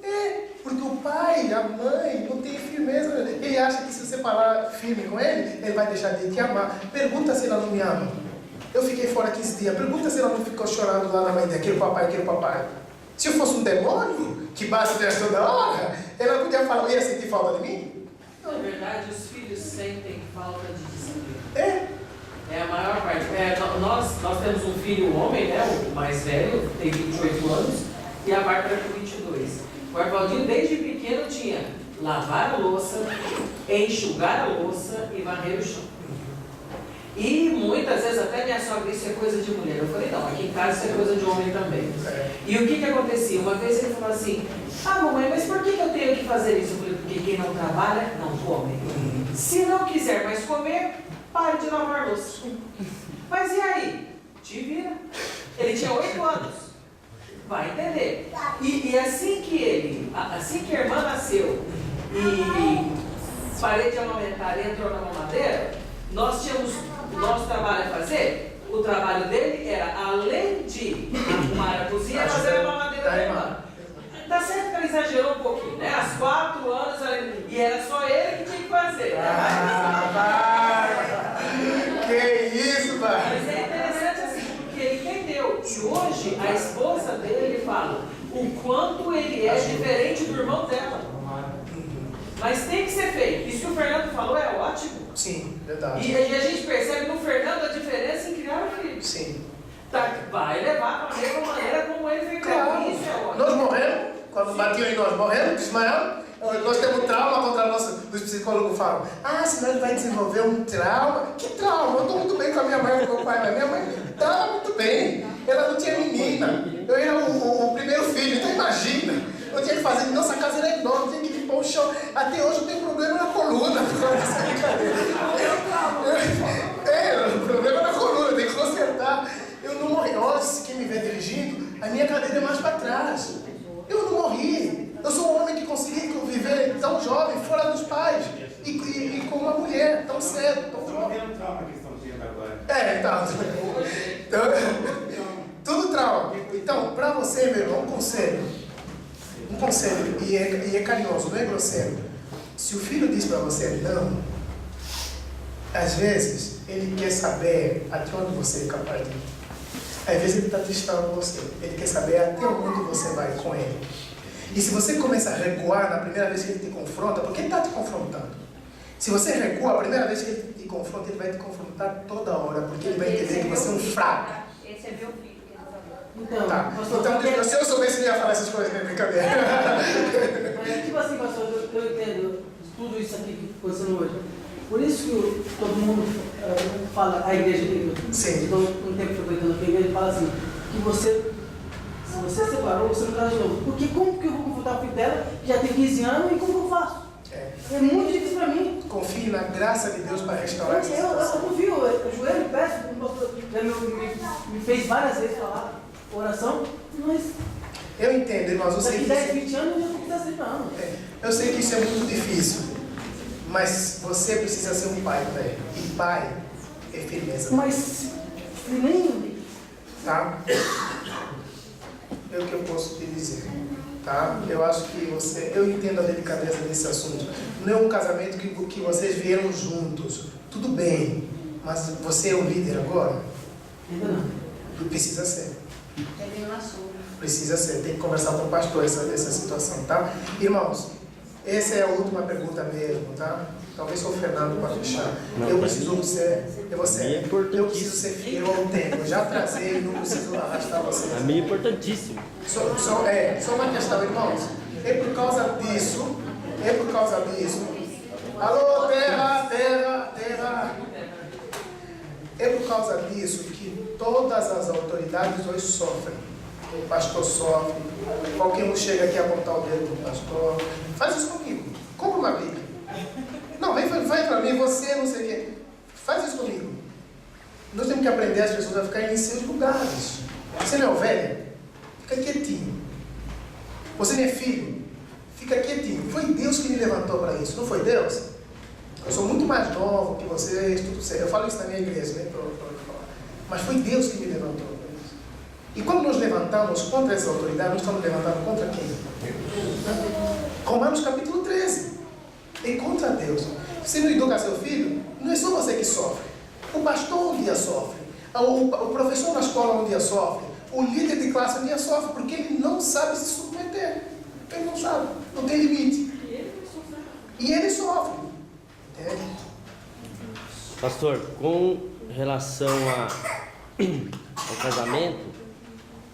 Porque o pai, a mãe, não tem firmeza. Ele acha que se você falar firme com ele, ele vai deixar de te amar. Pergunta se ela não me ama. Eu fiquei fora 15 dias. Pergunta se ela não ficou chorando lá na mãe dele. Aquele papai. Se eu fosse um demônio, que bate Deus toda hora, ela podia falar, ia sentir falta de mim?
Na verdade, os filhos sentem falta de disciplina. É a maior parte. Nós temos um filho homem, né? O mais velho, tem 28 anos, e a Bárbara com 22. O Arvaldinho, desde pequeno, tinha lavar a louça, enxugar a louça e varrer o chão. E muitas vezes até minha sogra disse é coisa de mulher. Eu falei, não, aqui em casa isso é coisa de homem também. E o que acontecia? Uma vez ele falou assim, mamãe, mas por que eu tenho que fazer isso? Eu falei, porque quem não trabalha, não come. Se não quiser mais comer, pare de lavar a louça. Mas e aí? Te vira. Ele tinha 8 anos. Vai entender. E assim que a irmã nasceu e parei de amamentar e entrou na mamadeira, nós tínhamos o nosso trabalho a fazer. O trabalho dele era, além de arrumar a cozinha, fazer a mamadeira da irmã. Tá certo que ela exagerou um pouquinho, né? Às 4 anos, e era só ele que tinha que fazer.
Que isso, Bárbara?
Mas é interessante assim, porque ele entendeu. E hoje, a esposa dele fala o quanto ele é diferente do irmão dela. Mas tem que ser feito. Isso que o Fernando falou é ótimo.
Sim, verdade.
E a gente percebe no Fernando a diferença em criar um filho.
Sim.
Vai levar para a mesma maneira como ele veio.
Claro.
Isso é ótimo.
Nós morremos, quando batiam em nós, morremos, desmaiamos. Nós temos trauma contra nós. Os psicólogos falam, senão ele vai desenvolver um trauma. Que trauma? Eu estou muito bem com a minha mãe e com o meu pai, mas minha mãe estava muito bem. Ela não tinha menina. Eu era o primeiro filho, então imagina. Eu tinha que fazer, nossa casa era enorme, tinha que limpar o chão. Até hoje eu tenho problema na coluna por causa dessa brincadeira. O problema na coluna, eu tenho que consertar. Eu não morri. Nossa, quem me vê dirigindo, a minha cadeira é mais para trás. Eu não morri. Eu sou um homem que consegui viver tão jovem, fora dos pais. E com uma mulher tão cedo, tão jovem.
É um trauma que estão tendo agora.
Então, tudo trauma. Então, para você, meu irmão, um conselho, e é carinhoso, não é grosseiro. Se o filho diz para você não, Às vezes, ele quer saber até onde você é capaz de ir. Às vezes ele está testando você. Ele quer saber até onde você vai com ele. E se você começa a recuar na primeira vez que ele te confronta, porque ele está te confrontando. Se você recua a primeira vez que ele te confronta, ele vai te confrontar toda hora, porque ele vai entender que você é um fraco.
Esse é meu filho que ele falou.
Então,
Tá.
pastor,
Então, se eu soubesse, eu ia falar essas coisas, né? Brincadeira.
Mas, tipo assim, pastor, eu entendo tudo isso aqui que está acontecendo hoje. Por isso que todo mundo fala, a igreja que estou um tempo frequentando a igreja, fala assim, que você, se você separou, você não casa de novo. Porque como que eu vou confrontar o filho dela, que já tem 15 anos, e como que eu faço? É muito difícil para mim.
Confie na graça de Deus para restaurar essa situação.
Eu confio, eu joelho, peço, o pastor já me fez várias vezes falar oração, mas...
Eu entendo, irmãos, eu sei que...
Daqui 10, 20 anos, eu não vou estar aceitando.
Eu sei que isso é muito difícil, mas você precisa ser um pai para ele. E pai é firmeza.
Mas nem...
Tá? É o que eu posso te dizer. Tá? Eu acho que você... Eu entendo a delicadeza desse assunto. Não é um casamento que vocês vieram juntos. Tudo bem, mas você é o líder agora? Não. Precisa ser. Precisa ser. Tem que conversar com o pastor essa situação, tá? Irmãos, essa é a última pergunta mesmo, tá? Talvez sou o Fernando para fechar. Eu preciso ser... Eu preciso ser fiel ao tempo. Eu já trazei e não preciso arrastar vocês.
A minha é importantíssimo.
Só uma questão, irmãos. É por causa disso. Alô, terra. É por causa disso que todas as autoridades hoje sofrem. O pastor sofre. Qualquer um chega aqui a apontar o dedo para o pastor. Faz isso comigo. Compra uma Bíblia. Não, vem para mim, você não sei o quê. Faz isso comigo. Nós temos que aprender as pessoas a ficarem em seus lugares. Você não é ovelha? Fica quietinho. Você não é filho? Fica quietinho. Foi Deus que me levantou para isso, não foi Deus? Eu sou muito mais novo que vocês, tudo certo. Eu falo isso na minha igreja, né? Mas foi Deus que me levantou para isso. E quando nos levantamos contra essa autoridade, nós estamos levantando contra quem? Romanos capítulo 13. É contra Deus. Você não educa seu filho, não é só você que sofre. O pastor um dia sofre. O professor na escola um dia sofre. O líder de classe um dia sofre, porque ele não sabe se submeter. Ele não sabe, não tem limite. E ele sofre. Entende?
Pastor, com relação ao casamento,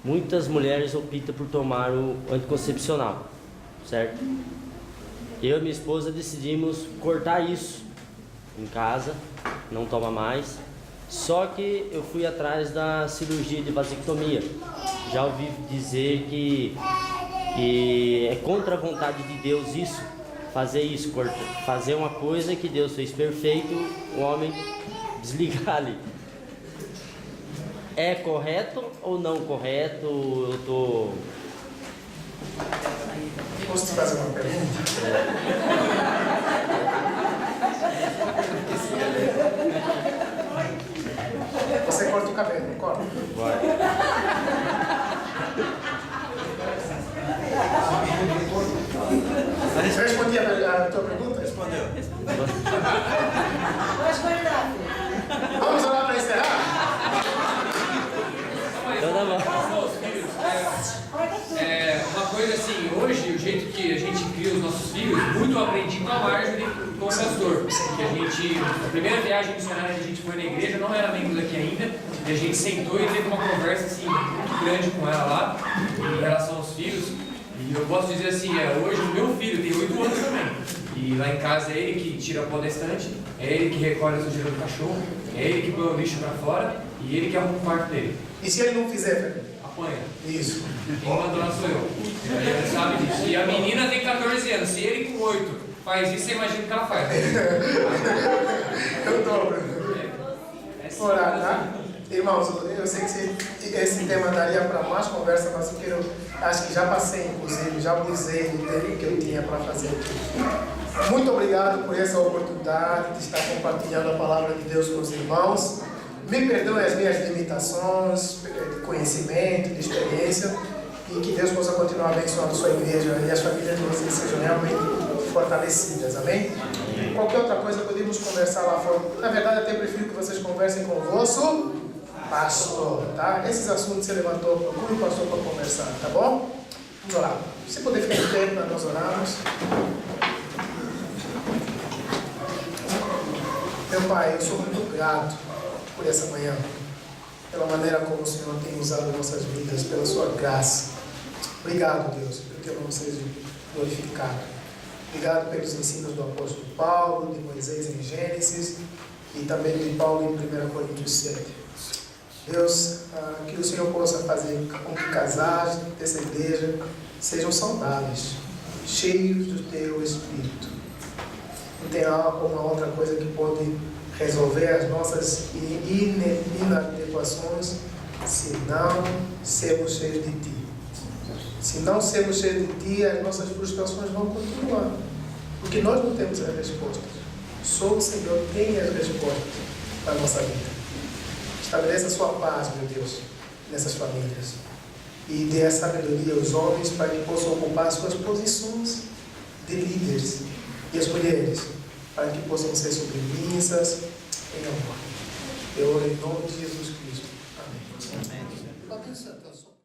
muitas mulheres optam por tomar o anticoncepcional, certo? Eu e minha esposa decidimos cortar isso em casa, não toma mais. Só que eu fui atrás da cirurgia de vasectomia. Já ouvi dizer que é contra a vontade de Deus isso, fazer isso, fazer uma coisa que Deus fez perfeito, o homem desligar ali. É correto ou não correto? Eu tô...
Posso te fazer uma pergunta? Você corta o cabelo, não corta?
Vai.
Você respondia a tua pergunta?
Respondeu.
Vamos lá para encerrar?
Então tá bom.
Uma coisa assim, hoje, o jeito que a gente cria os nossos filhos, muito eu aprendi com a Marjorie, com o pastor. Que a primeira viagem missionária que a gente foi na igreja, não era membros aqui ainda, e a gente sentou e teve uma conversa assim, muito grande com ela lá, em relação aos filhos. E eu posso dizer assim, hoje o meu filho tem 8 anos também. E lá em casa é ele que tira a pó da estante, é ele que recolhe a sujeira do cachorro, é ele que põe o lixo pra fora e ele que arruma o quarto dele.
E se ele não fizer, Felipe?
Apanha.
Isso.
Quem abandonar sou eu. Ele sabe disso. E a menina tem 14 anos. Se ele com 8 faz isso, você imagina o que ela faz.
Eu dobro. Orar, tá? Irmãos, eu sei que esse tema daria para mais conversa, mas eu acho que já passei, inclusive, já abusei do tempo que eu tinha para fazer aqui. Muito obrigado por essa oportunidade de estar compartilhando a palavra de Deus com os irmãos. Me perdoem as minhas limitações de conhecimento, de experiência, e que Deus possa continuar abençoando a sua igreja e as famílias de vocês sejam realmente fortalecidas. Amém? qualquer outra coisa podemos conversar lá fora. Na verdade, até prefiro que vocês conversem com o vosso pastor, tá? Esses assuntos você levantou, procure o pastor para conversar, tá bom? Vamos orar. Se puder ficar de pé para nós orarmos. Meu Pai, eu sou muito grato por essa manhã, pela maneira como o Senhor tem usado nossas vidas, pela sua graça. Obrigado, Deus, pelo teu nome seja glorificado. Obrigado pelos ensinos do apóstolo Paulo, de Moisés em Gênesis e também de Paulo em 1 Coríntios 7. Deus, que o Senhor possa fazer com que casais dessa igreja sejam saudáveis, cheios do teu Espírito. Não tem alguma outra coisa que pode resolver as nossas inadequações se não sermos cheios de Ti. Se não sermos cheios de Ti, as nossas frustrações vão continuar. Porque nós não temos as respostas. Só o Senhor tem as respostas para a nossa vida. Estabeleça a sua paz, meu Deus, nessas famílias. E dê a sabedoria aos homens para que possam ocupar suas posições de líderes. E as mulheres, para que possam ser submissas em amor. Eu oro em nome de Jesus Cristo. Amém.
Amém.